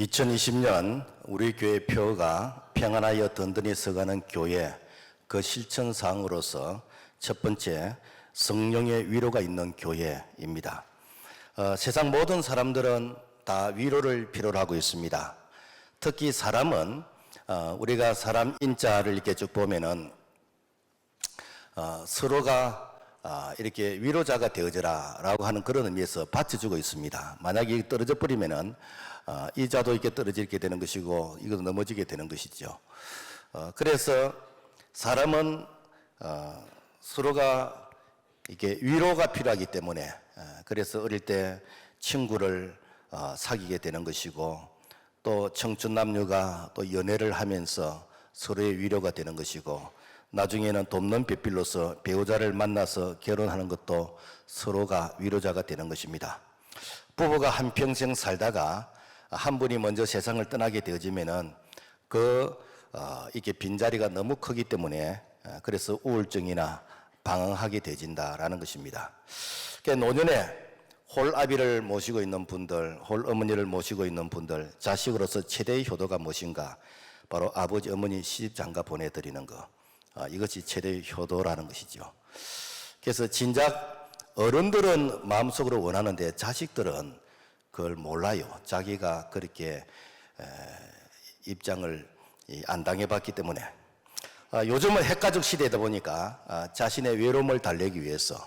2020년 우리 교회 표어가 평안하여 든든히 서가는 교회, 그 실천사항으로서 첫 번째, 성령의 위로가 있는 교회입니다. 세상 모든 사람들은 다 위로를 필요로 하고 있습니다. 특히 사람은 우리가 사람 인자를 이렇게 쭉 보면은 서로가 이렇게 위로자가 되어져라 라고 하는 그런 의미에서 받쳐주고 있습니다. 만약에 떨어져 버리면은 이 자도 이렇게 떨어지게 되는 것이고 이것도 넘어지게 되는 것이죠. 그래서 사람은 서로가 이렇게 위로가 필요하기 때문에 그래서 어릴 때 친구를 사귀게 되는 것이고 또 청춘 남녀가 또 연애를 하면서 서로의 위로가 되는 것이고 나중에는 돕는 배필로서 배우자를 만나서 결혼하는 것도 서로가 위로자가 되는 것입니다. 부부가 한평생 살다가 한 분이 먼저 세상을 떠나게 되어지면은 이게 빈자리가 너무 크기 때문에 그래서 우울증이나 방황하게 되어진다라는 것입니다. 그러니까 노년에 홀아비를 모시고 있는 분들, 홀어머니를 모시고 있는 분들, 자식으로서 최대의 효도가 무엇인가? 바로 아버지, 어머니 시집장가 보내드리는 것. 이것이 최대의 효도라는 것이죠. 그래서 진작 어른들은 마음속으로 원하는데 자식들은 그걸 몰라요. 자기가 그렇게 입장을 안 당해봤기 때문에. 요즘은 핵가족 시대다 보니까 자신의 외로움을 달래기 위해서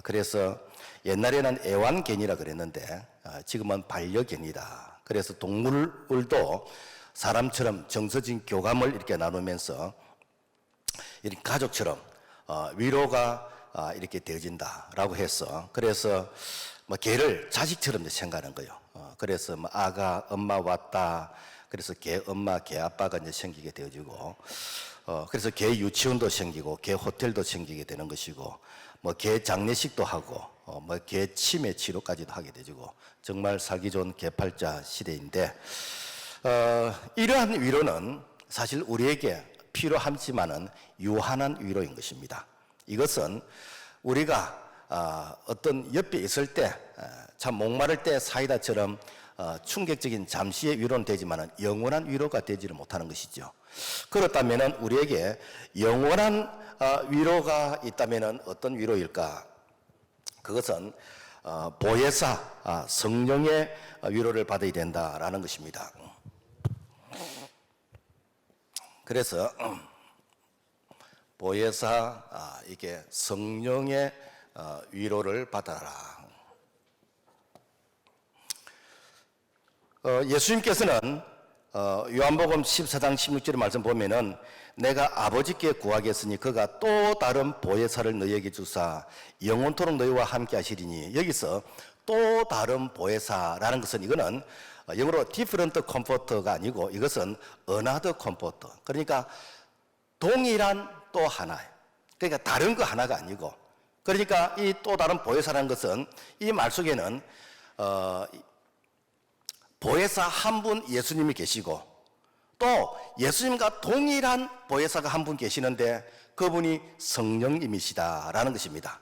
그래서 옛날에는 애완견이라 그랬는데 지금은 반려견이다. 그래서 동물도 사람처럼 정서적인 교감을 이렇게 나누면서 이렇게 가족처럼 위로가 이렇게 되어진다라고 해서 그래서 뭐 개를 자식처럼 생각하는 거예요. 그래서 뭐 아가 엄마 왔다. 그래서 개 엄마 개 아빠가 이제 생기게 되어지고 그래서 개 유치원도 생기고 개 호텔도 생기게 되는 것이고 뭐 개 장례식도 하고 뭐 개 치매 치료까지도 하게 되지고 정말 살기 좋은 개팔자 시대인데 이러한 위로는 사실 우리에게 필요하지만은 유한한 위로인 것입니다. 이것은 우리가 어떤 옆에 있을 때 참 목마를 때 사이다처럼 충격적인 잠시의 위로는 되지만은 영원한 위로가 되지를 못하는 것이죠. 그렇다면은 우리에게 영원한 위로가 있다면은 어떤 위로일까? 그것은 보혜사 성령의 위로를 받아야 된다라는 것입니다. 그래서 보혜사 이게 성령의 위로를 받아라. 예수님께서는 요한복음 14장 16절의 말씀 보면은 내가 아버지께 구하겠으니 그가 또 다른 보혜사를 너희에게 주사 영원토록 너희와 함께 하시리니 여기서 또 다른 보혜사라는 것은 이거는 영어로 different comfort가 아니고 이것은 another comfort. 그러니까 동일한 또 하나예요. 그러니까 다른 거 하나가 아니고 그러니까 이 또 다른 보혜사라는 것은 이 말 속에는 보혜사 한 분 예수님이 계시고 또 예수님과 동일한 보혜사가 한 분 계시는데 그분이 성령님이시다라는 것입니다.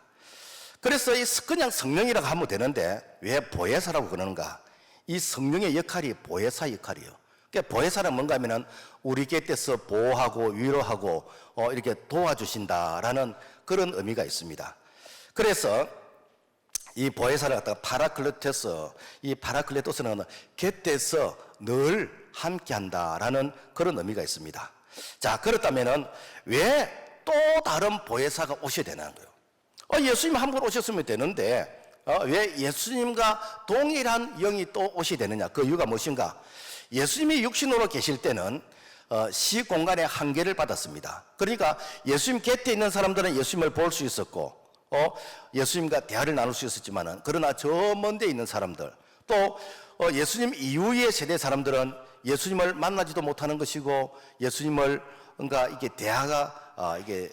그래서 그냥 성령이라고 하면 되는데 왜 보혜사라고 그러는가? 이 성령의 역할이 보혜사 역할이에요. 그러니까 보혜사는 뭔가 하면은 우리 곁에서 보호하고 위로하고 이렇게 도와주신다라는 그런 의미가 있습니다. 그래서 이 보혜사를 갖다가 파라클레토스, 이 파라클레토스는 곁에서 늘 함께한다라는 그런 의미가 있습니다. 자, 그렇다면은 왜 또 다른 보혜사가 오셔야 되는 거예요? 예수님 한 분 오셨으면 되는데 왜 예수님과 동일한 영이 또 오셔야 되느냐? 그 이유가 무엇인가? 예수님이 육신으로 계실 때는 시공간의 한계를 받았습니다. 그러니까 예수님 곁에 있는 사람들은 예수님을 볼 수 있었고 예수님과 대화를 나눌 수 있었지만은 그러나 저 먼 데 있는 사람들 또 예수님 이후의 세대 사람들은 예수님을 만나지도 못하는 것이고 예수님을 뭔가 이게 대화가 이게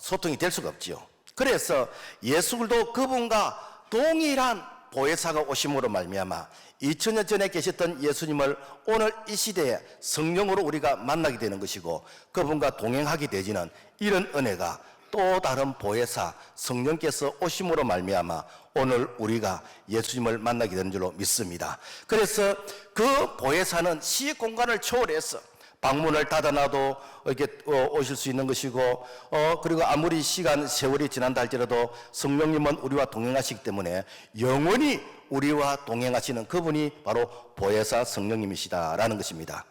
소통이 될 수가 없지요. 그래서 예수도 그분과 동일한 보혜사가 오심으로 말미암아 2000년 전에 계셨던 예수님을 오늘 이 시대에 성령으로 우리가 만나게 되는 것이고 그분과 동행하게 되지는 이런 은혜가 또 다른 보혜사 성령께서 오심으로 말미암아 오늘 우리가 예수님을 만나게 되는 줄로 믿습니다. 그래서 그 보혜사는 시의 공간을 초월해서 방문을 닫아놔도 이렇게 오실 수 있는 것이고, 그리고 아무리 시간 세월이 지난다 할지라도 성령님은 우리와 동행하시기 때문에 영원히 우리와 동행하시는 그분이 바로 보혜사 성령님이시다라는 것입니다.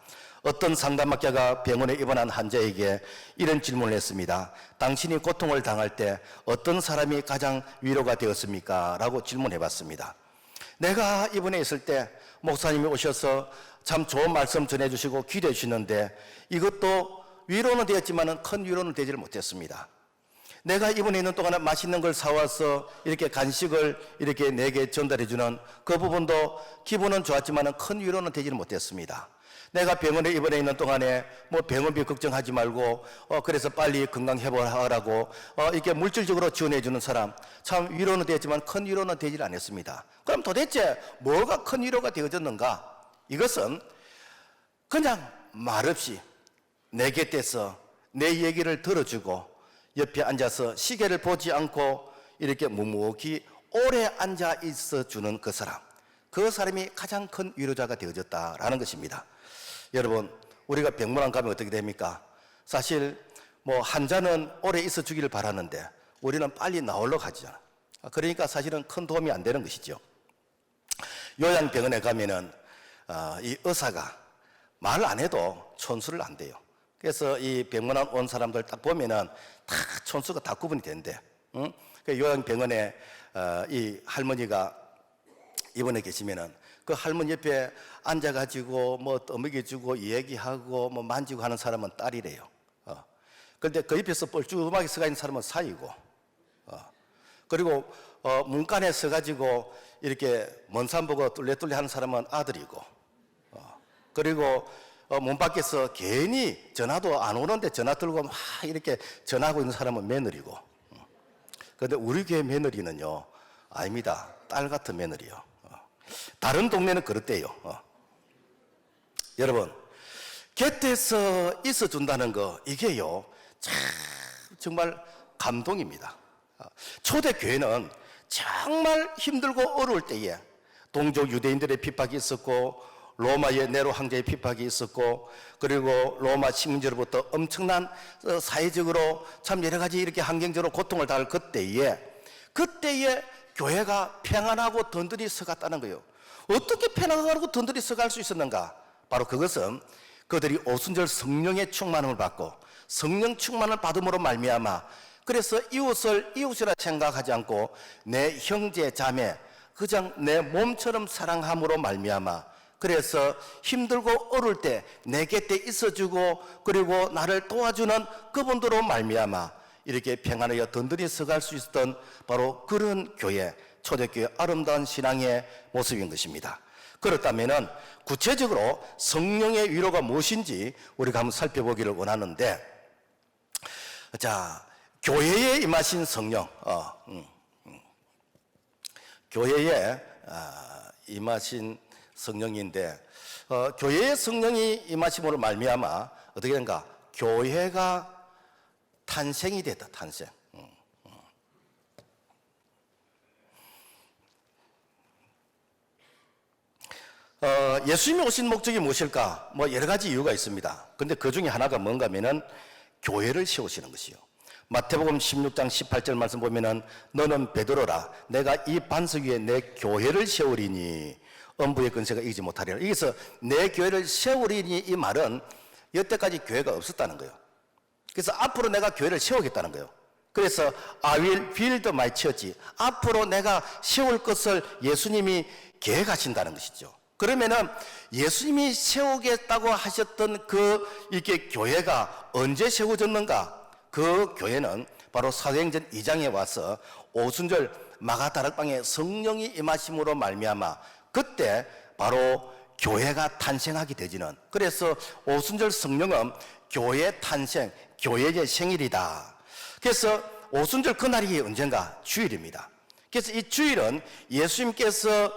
어떤 상담학자가 병원에 입원한 환자에게 이런 질문을 했습니다. 당신이 고통을 당할 때 어떤 사람이 가장 위로가 되었습니까? 라고 질문해 봤습니다. 내가 입원해 있을 때 목사님이 오셔서 참 좋은 말씀 전해주시고 기도해 주시는데 이것도 위로는 되었지만 큰 위로는 되지를 못했습니다. 내가 입원해 있는 동안에 맛있는 걸 사와서 이렇게 간식을 이렇게 내게 전달해 주는 그 부분도 기분은 좋았지만 큰 위로는 되지를 못했습니다. 내가 병원에 입원해 있는 동안에 뭐 병원비 걱정하지 말고 그래서 빨리 건강 회복하라고 이렇게 물질적으로 지원해 주는 사람 참 위로는 되었지만 큰 위로는 되질 않았습니다. 그럼 도대체 뭐가 큰 위로가 되어졌는가? 이것은 그냥 말없이 내 곁에서 내 얘기를 들어주고 옆에 앉아서 시계를 보지 않고 이렇게 묵묵히 오래 앉아 있어 주는 그 사람이 가장 큰 위로자가 되어졌다라는 것입니다. 여러분, 우리가 병문안 가면 어떻게 됩니까? 사실 뭐 환자는 오래 있어 주기를 바라는데 우리는 빨리 나오려고 하잖아. 그러니까 사실은 큰 도움이 안 되는 것이죠. 요양병원에 가면은 이 의사가 말을 안 해도 천수를 안 돼요. 그래서 이 병문안 온 사람들 딱 보면은 다 천수가 다 구분이 된대. 응? 그 요양병원에 이 할머니가 입원해 계시면은 그 할머니 옆에 앉아가지고 뭐 떠먹여주고 얘기하고 뭐 만지고 하는 사람은 딸이래요. 그런데 그 옆에서 뻘쭘하게 서가 있는 사람은 사이고, 그리고 문간에 서가지고 이렇게 먼 산 보고 뚫레뚫레 하는 사람은 아들이고, 그리고 문 밖에서 괜히 전화도 안 오는데 전화 들고 막 이렇게 전화하고 있는 사람은 며느리고. 그런데 우리 교회 며느리는요, 아닙니다. 딸 같은 며느리요. 다른 동네는 그렇대요. 여러분, 곁에서 있어준다는 거 이게요 참 정말 감동입니다. 초대교회는 정말 힘들고 어려울 때에 동족 유대인들의 핍박이 있었고 로마의 네로 황제의 핍박이 있었고 그리고 로마 식민지로부터 엄청난 사회적으로 참 여러 가지 이렇게 환경적으로 고통을 당할 그때에 교회가 평안하고 든든히 서갔다는 거예요. 어떻게 평안하고 든든히 서갈 수 있었는가? 바로 그것은 그들이 오순절 성령의 충만함을 받고 성령 충만을 받음으로 말미암아 그래서 이웃을 이웃이라 생각하지 않고 내 형제 자매 그냥 내 몸처럼 사랑함으로 말미암아 그래서 힘들고 어려울 때 내 곁에 있어주고 그리고 나를 도와주는 그분들로 말미암아 이렇게 평안하여 든든히 서갈 수 있었던 바로 그런 교회, 초대교회 아름다운 신앙의 모습인 것입니다. 그렇다면 구체적으로 성령의 위로가 무엇인지 우리가 한번 살펴보기를 원하는데, 자, 교회에 임하신 성령, 교회에 임하신 성령인데, 교회의 성령이 임하심으로 말미암아 어떻게 된가? 교회가 탄생이 됐다. 탄생. 예수님이 오신 목적이 무엇일까? 뭐 여러 가지 이유가 있습니다. 근데 그 중에 하나가 뭔가 하면은 교회를 세우시는 것이요. 마태복음 16장 18절 말씀 보면은 너는 베드로라 내가 이 반석 위에 내 교회를 세우리니 엄부의 근세가 이기지 못하리라. 여기서 내 교회를 세우리니 이 말은 여태까지 교회가 없었다는 거예요. 그래서 앞으로 내가 교회를 세우겠다는 거예요. 그래서 I will build my church. 앞으로 내가 세울 것을 예수님이 계획하신다는 것이죠. 그러면은 예수님이 세우겠다고 하셨던 이렇게 교회가 언제 세워졌는가? 그 교회는 바로 사도행전 2장에 와서 오순절 마가다락방에 성령이 임하심으로 말미암아 그때 바로 교회가 탄생하게 되지는. 그래서 오순절 성령은 교회 탄생, 교회의 생일이다. 그래서 오순절 그날이 언젠가? 주일입니다. 그래서 이 주일은 예수님께서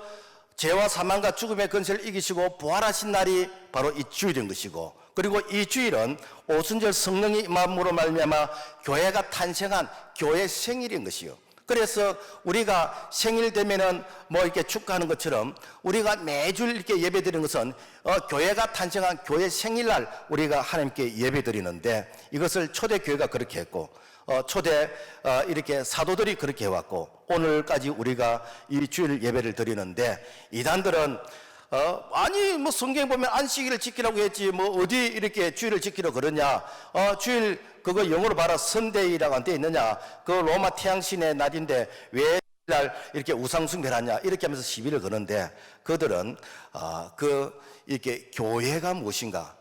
죄와 사망과 죽음의 권세를 이기시고 부활하신 날이 바로 이 주일인 것이고, 그리고 이 주일은 오순절 성령이 임함으로 말미암아 교회가 탄생한 교회 생일인 것이요. 그래서 우리가 생일 되면은 뭐 이렇게 축하하는 것처럼 우리가 매주 이렇게 예배드리는 것은 교회가 탄생한 교회 생일날 우리가 하나님께 예배드리는데, 이것을 초대교회가 그렇게 했고 초대 이렇게 사도들이 그렇게 해왔고, 오늘까지 우리가 이 주일 예배를 드리는데, 이단들은 아니 뭐 성경에 보면 안식일을 지키라고 했지 뭐 어디 이렇게 주일을 지키라고 그러냐, 주일 그거 영어로 봐라 선데이라고 안 돼 있느냐, 그 로마 태양신의 날인데 왜 날 이렇게 우상숭배하냐, 이렇게 하면서 시비를 거는데, 그들은 이렇게 교회가 무엇인가,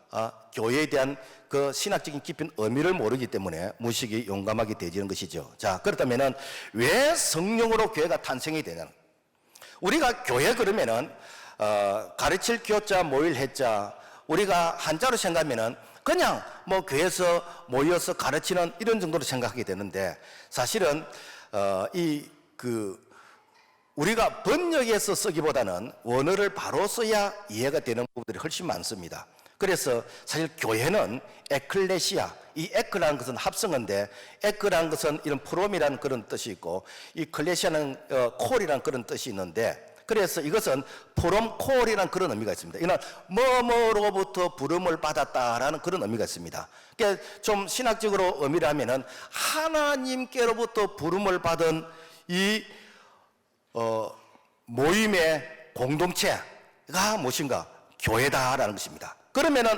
교회에 대한 그 신학적인 깊은 의미를 모르기 때문에 무식이 용감하게 되지는 것이죠. 자, 그렇다면은 왜 성령으로 교회가 탄생이 되냐? 우리가 교회 그러면은 가르칠 교자 모일 해자, 우리가 한자로 생각하면은 그냥 뭐 교회에서 모여서 가르치는 이런 정도로 생각하게 되는데, 사실은 우리가 번역해서 쓰기보다는 원어를 바로 써야 이해가 되는 부분들이 훨씬 많습니다. 그래서 사실 교회는 에클레시아, 이 에크라는 것은 합성어인데, 에크라는 것은 이런 프롬이라는 그런 뜻이 있고, 이 클레시아는 콜이라는 그런 뜻이 있는데, 그래서 이것은 프롬 콜이라는 그런 의미가 있습니다. 이는 뭐뭐로부터 부름을 받았다라는 그런 의미가 있습니다. 그러니까 좀 신학적으로 의미를 하면은 하나님께로부터 부름을 받은 이 모임의 공동체가 무엇인가? 교회다라는 것입니다. 그러면은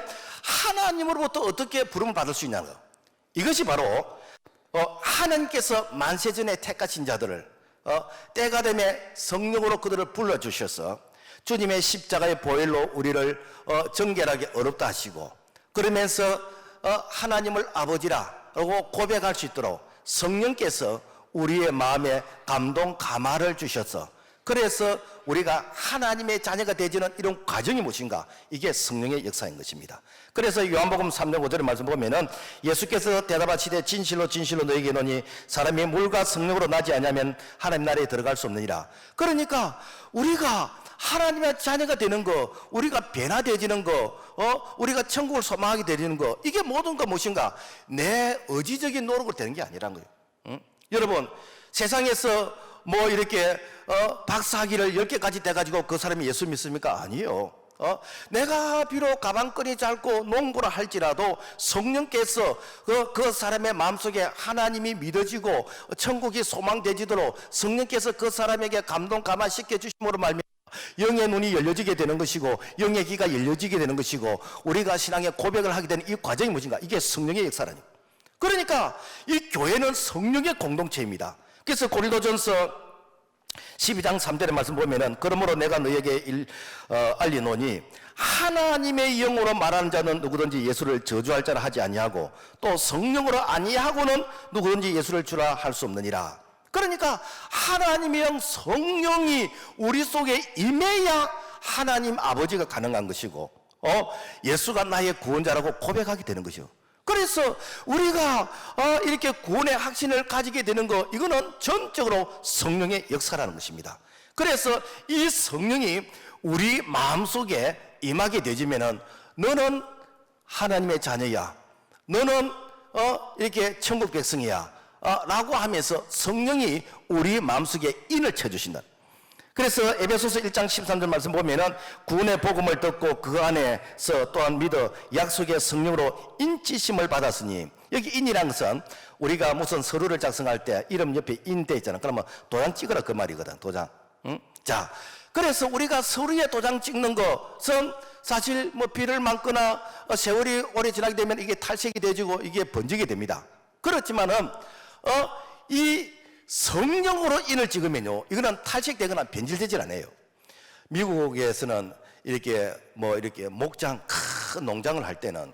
하나님으로부터 어떻게 부름을 받을 수 있냐는 거, 이것이 바로 하나님께서 만세전에 택하신 자들을 때가 되면 성령으로 그들을 불러주셔서 주님의 십자가의 보혈로 우리를 정결하게 어렵다 하시고, 그러면서 하나님을 아버지라고 고백할 수 있도록 성령께서 우리의 마음에 감동 감화를 주셔서, 그래서 우리가 하나님의 자녀가 되지는 이런 과정이 무엇인가? 이게 성령의 역사인 것입니다. 그래서 요한복음 3장 5절의 말씀 보면은 예수께서 대답하시되 진실로 진실로 너희에게 이르노니 사람이 물과 성령으로 나지 않으면 하나님 나라에 들어갈 수 없느니라. 그러니까 우리가 하나님의 자녀가 되는 거, 우리가 변화되지는 거, 우리가 천국을 소망하게 되는 거, 이게 모든 거 무엇인가? 내 의지적인 노력으로 되는 게 아니란 거예요. 응? 여러분, 세상에서 뭐 이렇게 박사학위를 10개까지 돼가지고 그 사람이 예수 믿습니까? 아니에요. 내가 비록 가방끈이 짧고 농구를 할지라도 성령께서 그 사람의 마음속에 하나님이 믿어지고 천국이 소망되지도록 성령께서 그 사람에게 감동 감화시켜 주심으로 말미암아 영의 눈이 열려지게 되는 것이고, 영의 귀가 열려지게 되는 것이고, 우리가 신앙의 고백을 하게 되는 이 과정이 무엇인가? 이게 성령의 역사라니. 그러니까 이 교회는 성령의 공동체입니다. 그래서 고린도전서 12장 3절의 말씀 보면은 그러므로 내가 너에게 알리노니 하나님의 영으로 말하는 자는 누구든지 예수를 저주할 자라 하지 아니하고 또 성령으로 아니하고는 누구든지 예수를 주라 할 수 없느니라. 그러니까 하나님의 영 성령이 우리 속에 임해야 하나님 아버지가 가능한 것이고, 예수가 나의 구원자라고 고백하게 되는 것이요. 그래서 우리가 이렇게 구원의 확신을 가지게 되는 거, 이거는 전적으로 성령의 역사라는 것입니다. 그래서 이 성령이 우리 마음속에 임하게 되지면은 너는 하나님의 자녀야, 너는 이렇게 천국 백성이야 라고 하면서 성령이 우리 마음속에 인을 쳐주신다. 그래서 에베소서 1장 13절 말씀 보면은 구원의 복음을 듣고 그 안에서 또한 믿어 약속의 성령으로 인치심을 받았으니, 여기 인이라는 것은 우리가 무슨 서류를 작성할 때 이름 옆에 인돼 있잖아. 그러면 도장 찍으라 그 말이거든. 도장. 응? 자, 그래서 우리가 서류에 도장 찍는 것은 사실 뭐 비를 맞거나 세월이 오래 지나게 되면 이게 탈색이 되지고 이게 번지게 됩니다. 그렇지만은 이 성령으로 인을 찍으면요, 이거는 탈색되거나 변질되질 않아요. 미국에서는 이렇게 목장 큰 농장을 할 때는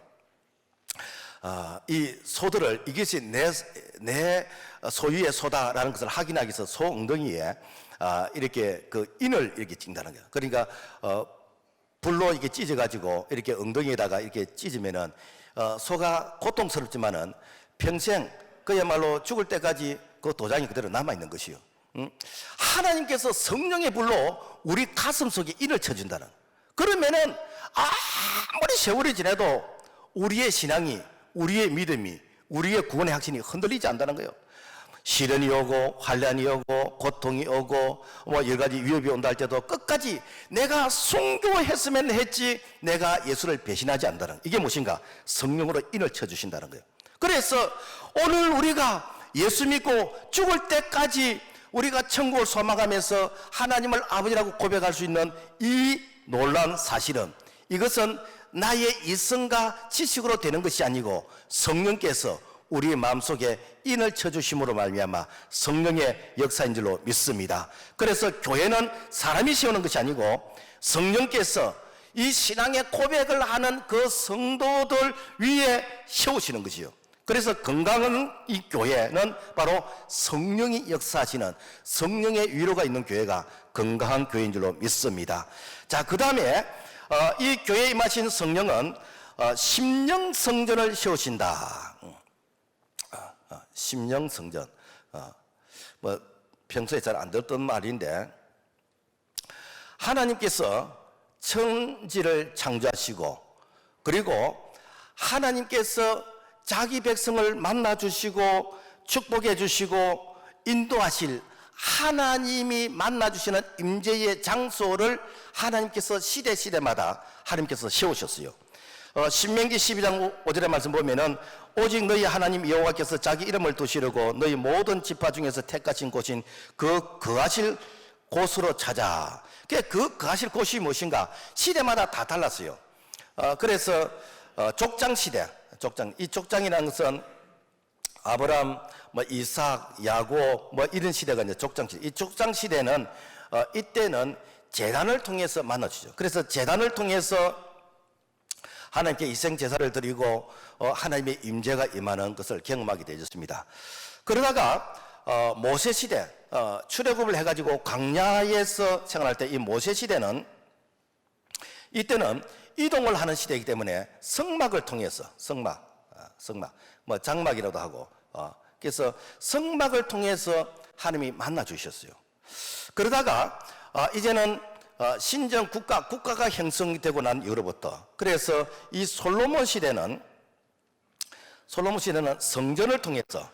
이 소들을 이것이 내 소유의 소다라는 것을 확인하기 위해서 소 엉덩이에 이렇게 그 인을 이렇게 찍는다는 거예요. 그러니까 불로 이렇게 찢어가지고 이렇게 엉덩이에다가 이렇게 찢으면은 소가 고통스럽지만은 평생 그야말로 죽을 때까지 그 도장이 그대로 남아있는 것이요. 하나님께서 성령의 불로 우리 가슴 속에 인을 쳐준다는, 그러면은 아무리 세월이 지나도 우리의 신앙이, 우리의 믿음이, 우리의 구원의 확신이 흔들리지 않는다는 거예요. 시련이 오고 환난이 오고 고통이 오고 뭐 여러 가지 위협이 온다 할 때도 끝까지 내가 순교했으면 했지 내가 예수를 배신하지 않는다는, 이게 무엇인가? 성령으로 인을 쳐주신다는 거예요. 그래서 오늘 우리가 예수 믿고 죽을 때까지 우리가 천국을 소망하면서 하나님을 아버지라고 고백할 수 있는 이 놀라운 사실은, 이것은 나의 이성과 지식으로 되는 것이 아니고 성령께서 우리의 마음속에 인을 쳐주심으로 말미암아 성령의 역사인 줄로 믿습니다. 그래서 교회는 사람이 세우는 것이 아니고 성령께서 이 신앙의 고백을 하는 그 성도들 위에 세우시는 것이요. 그래서 건강한 이 교회는 바로 성령이 역사하시는, 성령의 위로가 있는 교회가 건강한 교회인 줄로 믿습니다. 자, 그 다음에 이 교회에 임하신 성령은 심령성전을 세우신다. 심령성전, 뭐 평소에 잘 안 듣던 말인데, 하나님께서 천지를 창조하시고 그리고 하나님께서 자기 백성을 만나주시고 축복해 주시고 인도하실 하나님이 만나주시는 임재의 장소를 하나님께서 시대마다 하나님께서 세우셨어요. 신명기 12장 5절의 말씀 보면은 오직 너희 하나님 여호와께서 자기 이름을 두시려고 너희 모든 지파 중에서 택하신 곳인 그 거하실 곳으로 찾아. 그 거하실 곳이 무엇인가? 시대마다 다 달랐어요. 그래서 족장 시대, 이 족장이라는 것은 아브람, 뭐 이삭, 야곱, 뭐 이런 시대가 이제 족장 시대. 이 족장 시대는 이때는 제단을 통해서 만나주죠. 그래서 제단을 통해서 하나님께 희생 제사를 드리고 하나님의 임재가 임하는 것을 경험하게 되었습니다. 그러다가 모세 시대, 출애굽을 해가지고 광야에서 생활할 때 이 모세 시대는, 이때는 이동을 하는 시대이기 때문에 성막을 통해서, 성막, 뭐 장막이라도 하고, 그래서 성막을 통해서 하나님이 만나 주셨어요. 그러다가 이제는 신정 국가가 형성되고 난 이후로부터, 그래서 이 솔로몬 시대는 성전을 통해서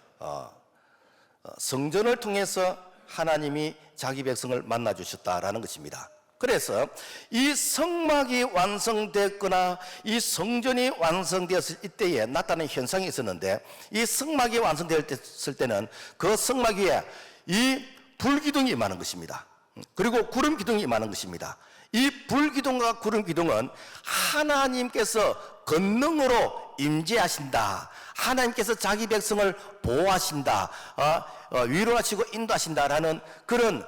하나님이 자기 백성을 만나 주셨다라는 것입니다. 그래서 이 성막이 완성됐거나 이 성전이 완성되었을 이때에 나타나는 현상이 있었는데, 이 성막이 완성되었을 때는 그 성막 위에 이 불기둥이 임하는 것입니다. 그리고 구름 기둥이 임하는 것입니다. 이 불기둥과 구름 기둥은 하나님께서 권능으로 임재하신다, 하나님께서 자기 백성을 보호하신다, 위로하시고 인도하신다라는 그런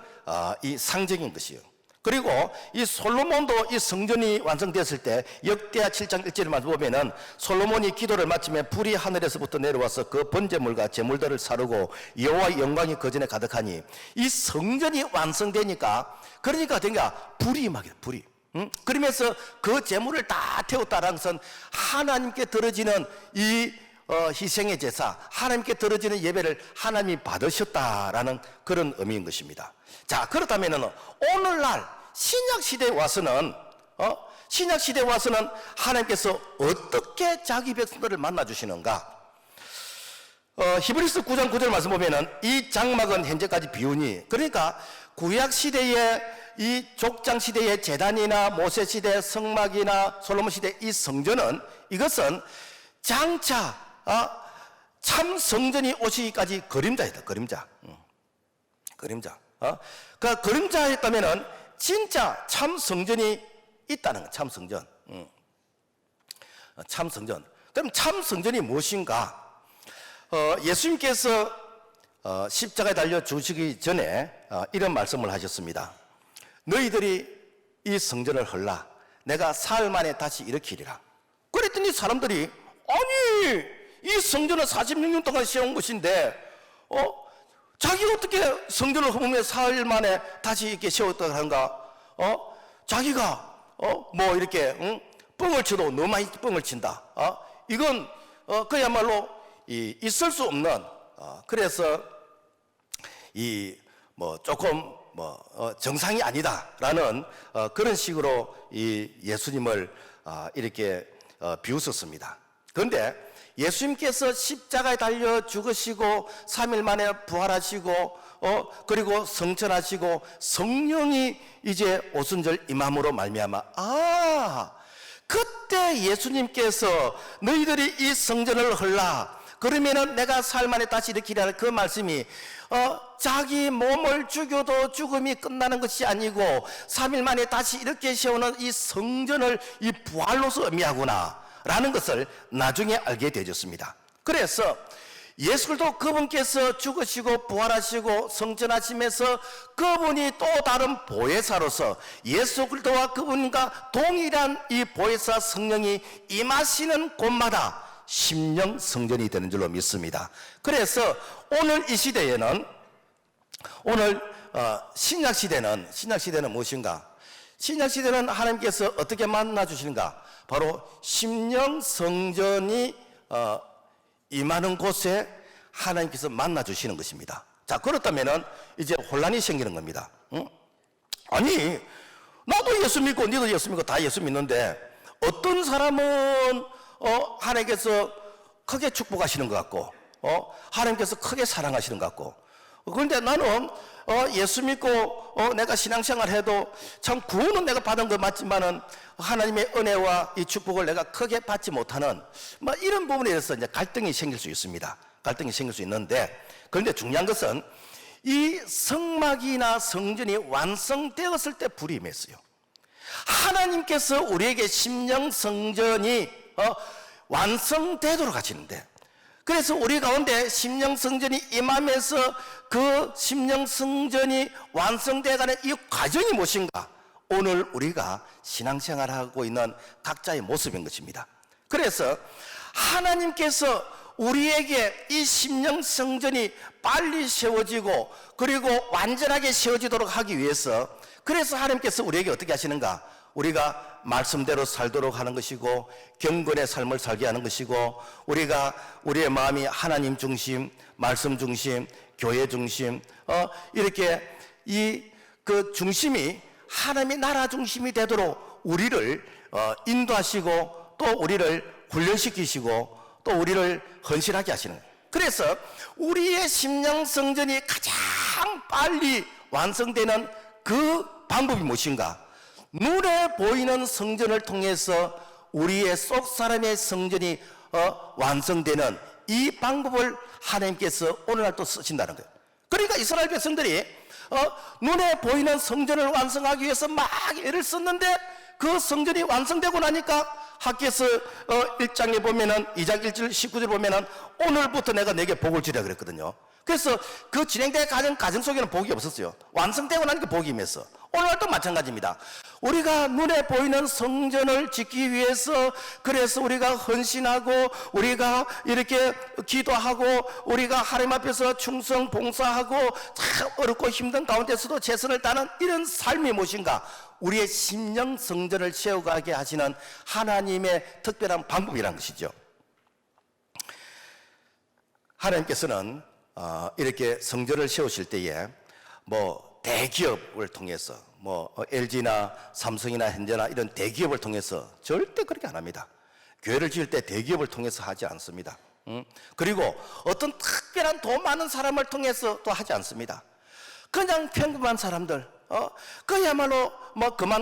이 상징인 것이요. 그리고 이 솔로몬도 이 성전이 완성되었을 때 역대하 7장 1절을 말씀 보면은 솔로몬이 기도를 마치며 불이 하늘에서부터 내려와서 그 번제물과 제물들을 사르고 여호와의 영광이 그 전에 가득하니, 이 성전이 완성되니까 불이 임하게, 불이. 그러면서 그 제물을 다 태웠다라는 것은 하나님께 드려지는 이 희생의 제사, 하나님께 드려지는 예배를 하나님이 받으셨다라는 그런 의미인 것입니다. 자, 그렇다면은 오늘날 신약시대에 와서는 하나님께서 어떻게 자기 백성들을 만나주시는가? 히브리서 9장 9절 말씀 보면은 이 장막은 현재까지 비우니, 그러니까 구약시대에 이 족장시대의 제단이나 모세시대 성막이나 솔로몬시대 이 성전은, 이것은 장차 참 성전이 오시기까지 그림자이다. 그림자. 그 그림자였다면은 진짜 참 성전이 있다는 거. 참 성전. 참 성전. 그럼 참 성전이 무엇인가? 예수님께서 십자가에 달려 죽으시기 전에 이런 말씀을 하셨습니다. 너희들이 이 성전을 헐라. 내가 사흘 만에 다시 일으키리라. 그랬더니 사람들이, 아니 이 성전은 46년 동안 세운 것인데 자기가 어떻게 성전을 허물며 사흘 만에 다시 이렇게 세웠다고 하는가? 자기가 뭐 이렇게 뻥을 쳐도 너무 많이 뻥을 친다. 이건 그야말로 있을 수 없는, 그래서 이 조금 정상이 아니다라는 그런 식으로 이 예수님을 이렇게 비웃었습니다. 그런데 예수님께서 십자가에 달려 죽으시고 3일 만에 부활하시고 그리고 성천하시고 성령이 이제 오순절 임함으로 말미암아 그때 예수님께서 너희들이 이 성전을 헐라 그러면은 내가 사흘 만에 다시 일으키라는 그 말씀이 자기 몸을 죽여도 죽음이 끝나는 것이 아니고 3일 만에 다시 이렇게 세우는 이 성전을 이 부활로서 의미하구나 라는 것을 나중에 알게 되었습니다. 그래서 예수 그리스도 그분께서 죽으시고 부활하시고 성전하시면서 그분이 또 다른 보혜사로서 예수 그리스도와 그분과 동일한 이 보혜사 성령이 임하시는 곳마다 심령 성전이 되는 줄로 믿습니다. 그래서 오늘 이 시대에는 신약 시대는 무엇인가? 신약 시대는 하나님께서 어떻게 만나 주시는가? 바로 심령 성전이 임하는 곳에 하나님께서 만나 주시는 것입니다. 자, 그렇다면은 이제 혼란이 생기는 겁니다. 응? 아니, 나도 예수 믿고 너도 예수 믿고 다 예수 믿는데 어떤 사람은 하나님께서 크게 축복하시는 것 같고 하나님께서 크게 사랑하시는 것 같고 그런데 나는 예수 믿고 내가 신앙생활 해도 참 구원은 내가 받은 것 맞지만은 하나님의 은혜와 이 축복을 내가 크게 받지 못하는 이런 부분에 대해서 이제 갈등이 생길 수 있습니다. 갈등이 생길 수 있는데 그런데 중요한 것은 이 성막이나 성전이 완성되었을 때 불이 임했어요. 하나님께서 우리에게 심령 성전이 완성되도록 하시는데 그래서 우리 가운데 심령 성전이 임하면서 그 심령 성전이 완성되어가는 이 과정이 무엇인가? 오늘 우리가 신앙생활하고 있는 각자의 모습인 것입니다. 그래서 하나님께서 우리에게 이 심령 성전이 빨리 세워지고 그리고 완전하게 세워지도록 하기 위해서 그래서 하나님께서 우리에게 어떻게 하시는가? 우리가 말씀대로 살도록 하는 것이고 경건의 삶을 살게 하는 것이고 우리가 우리의 마음이 하나님 중심, 말씀 중심, 교회 중심 이렇게 그 중심이 하나님의 나라 중심이 되도록 우리를 인도하시고 또 우리를 훈련시키시고 또 우리를 헌신하게 하시는 거예요. 그래서 우리의 심령 성전이 가장 빨리 완성되는 그 방법이 무엇인가? 눈에 보이는 성전을 통해서 우리의 속 사람의 성전이 완성되는 이 방법을 하나님께서 오늘날 또 쓰신다는 거예요. 그러니까 이스라엘 백성들이 눈에 보이는 성전을 완성하기 위해서 막 애를 썼는데 그 성전이 완성되고 나니까 학개서 1장에 보면은 2장 1절 19절 보면은 오늘부터 내가 내게 복을 주려 그랬거든요. 그래서 그 진행된 과정 속에는 복이 없었어요. 완성되고 나니까 복이 임했어. 오늘도 마찬가지입니다. 우리가 눈에 보이는 성전을 짓기 위해서 그래서 우리가 헌신하고 우리가 이렇게 기도하고 우리가 하나님 앞에서 충성 봉사하고 참 어렵고 힘든 가운데서도 최선을 다하는 이런 삶이 무엇인가? 우리의 심령 성전을 세워가게 하시는 하나님의 특별한 방법이라는 것이죠. 하나님께서는 이렇게 성전을 세우실 때에 대기업을 통해서 LG나 삼성이나 현대나 이런 대기업을 통해서 절대 그렇게 안 합니다. 교회를 지을 때 대기업을 통해서 하지 않습니다. 그리고 어떤 특별한 돈 많은 사람을 통해서 또 하지 않습니다. 그냥 평범한 사람들, 그야말로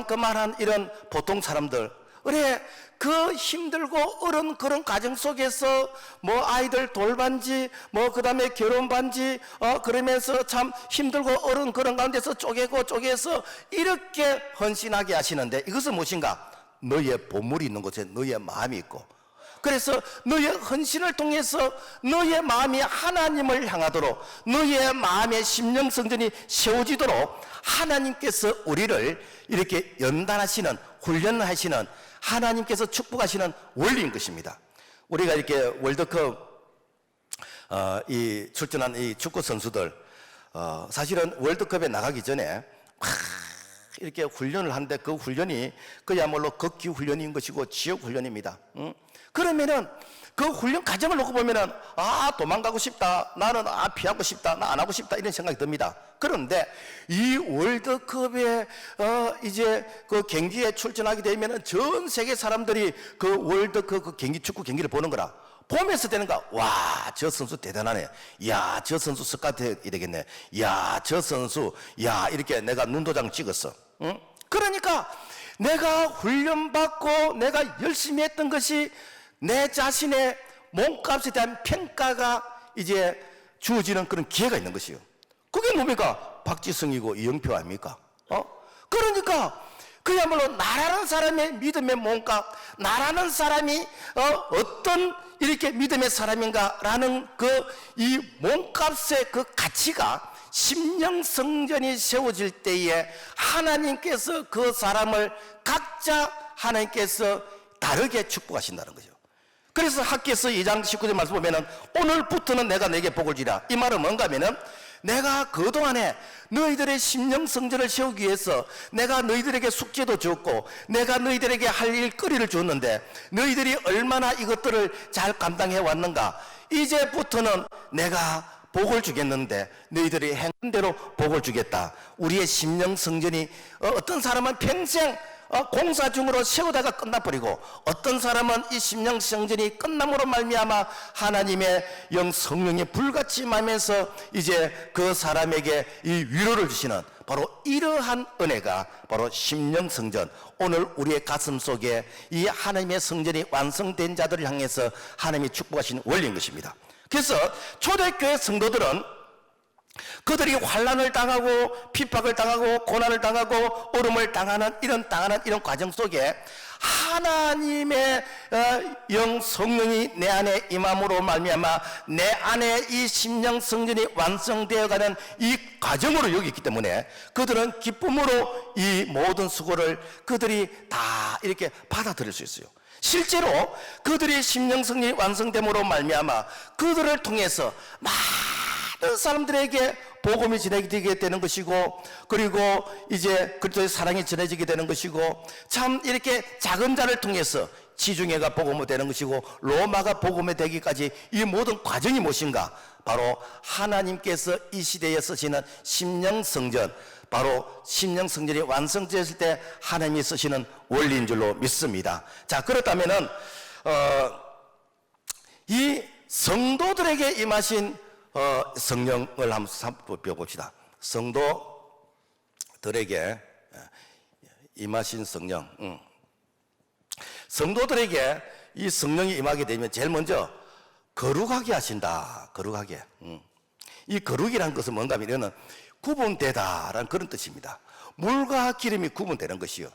그만한 이런 보통 사람들, 그래 그 힘들고 어려운 그런 가정 속에서 아이들 돌반지 그다음에 결혼 반지 그러면서 참 힘들고 어려운 그런 가운데서 쪼개서 이렇게 헌신하게 하시는데 이것은 무엇인가? 너의 보물이 있는 곳에 너의 마음이 있고 그래서 너의 헌신을 통해서 너의 마음이 하나님을 향하도록 너의 마음의 심령 성전이 세워지도록 하나님께서 우리를 이렇게 연단하시는 훈련하시는 하나님께서 축복하시는 원리인 것입니다. 우리가 이렇게 월드컵 출전한 이 축구 선수들 사실은 월드컵에 나가기 전에 이렇게 훈련을 하는데 그 훈련이 그야말로 극기 훈련인 것이고 지옥 훈련입니다. 그러면은 그 훈련 과정을 놓고 보면은 도망가고 싶다, 나는 피하고 싶다, 나 안 하고 싶다 이런 생각이 듭니다. 그런데 이 월드컵에 이제 그 경기에 출전하게 되면은 전 세계 사람들이 그 월드컵 그 경기, 축구 경기를 보는 거라. 보면서 되는가? 와, 저 선수 대단하네. 야, 저 선수 스카우트 되겠네. 야, 저 선수, 야, 이렇게 내가 눈도장 찍었어. 응? 그러니까 내가 훈련받고 내가 열심히 했던 것이 내 자신의 몸값에 대한 평가가 이제 주어지는 그런 기회가 있는 것이요. 그게 뭡니까? 박지성이고 이영표 아닙니까? 그러니까 그야말로 나라는 사람의 믿음의 몸값, 나라는 사람이 어떤 이렇게 믿음의 사람인가라는 그 이 몸값의 그 가치가 심령성전이 세워질 때에 하나님께서 그 사람을 각자 하나님께서 다르게 축복하신다는 거죠. 그래서 학개서 2장 19절 말씀 보면은 오늘부터는 내가 내게 복을 주리라. 이 말은 뭔가 하면은 내가 그동안에 너희들의 심령성전을 세우기 위해서 내가 너희들에게 숙제도 줬고 내가 너희들에게 할 일거리를 줬는데 너희들이 얼마나 이것들을 잘 감당해 왔는가. 이제부터는 내가 복을 주겠는데 너희들이 행한 대로 복을 주겠다. 우리의 심령성전이 어떤 사람은 평생 공사 중으로 세우다가 끝나버리고 어떤 사람은 이 심령성전이 끝남으로 말미암아 하나님의 영 성령이 불같이 임하면서 이제 그 사람에게 이 위로를 주시는 바로 이러한 은혜가 바로 심령성전, 오늘 우리의 가슴 속에 이 하나님의 성전이 완성된 자들을 향해서 하나님이 축복하시는 원리인 것입니다. 그래서 초대교회 성도들은 그들이 환난을 당하고 핍박을 당하고 고난을 당하고 어려움을 당하는 이런 과정 속에 하나님의 영 성령이 내 안에 임함으로 말미암아 내 안에 이 심령 성전이 완성되어가는 이 과정으로 여기있기 때문에 그들은 기쁨으로 이 모든 수고를 그들이 다 이렇게 받아들일 수 있어요. 실제로 그들이 심령 성전이 완성됨으로 말미암아 그들을 통해서 많은 사람들에게 복음이 전해지게 되는 것이고 그리고 이제 그리스도의 사랑이 전해지게 되는 것이고 참 이렇게 작은 자를 통해서 지중해가 복음이 되는 것이고 로마가 복음이 되기까지 이 모든 과정이 무엇인가? 바로 하나님께서 이 시대에 쓰시는 심령성전, 바로 심령성전이 완성되었을 때 하나님이 쓰시는 원리인 줄로 믿습니다. 자, 그렇다면은 이 성도들에게 임하신 성령을 한번 살펴봅시다. 성도들에게 임하신 성령. 성도들에게 이 성령이 임하게 되면 제일 먼저 거룩하게 하신다. 거룩하게. 이 거룩이라는 것은 뭔가 하면 구분되다라는 그런 뜻입니다. 물과 기름이 구분되는 것이요.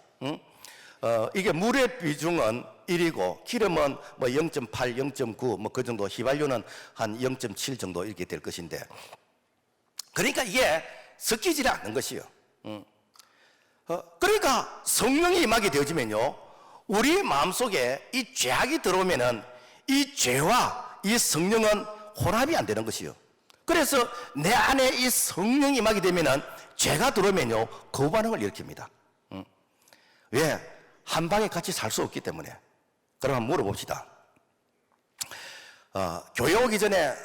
이게 물의 비중은 1이고 기름은 뭐 0.8, 0.9 뭐 그 정도, 휘발유는 한 0.7 정도 이렇게 될 것인데, 그러니까 이게 섞이지 않는 것이요. 그러니까 성령이 임하게 되어지면요, 우리 마음속에 이 죄악이 들어오면은 이 죄와 이 성령은 혼합이 안 되는 것이요. 그래서 내 안에 이 성령이 임하게 되면은 죄가 들어오면요 거부반응을 일으킵니다. 왜? 한 방에 같이 살 수 없기 때문에. 그럼 한번 물어봅시다. 교회 오기 전에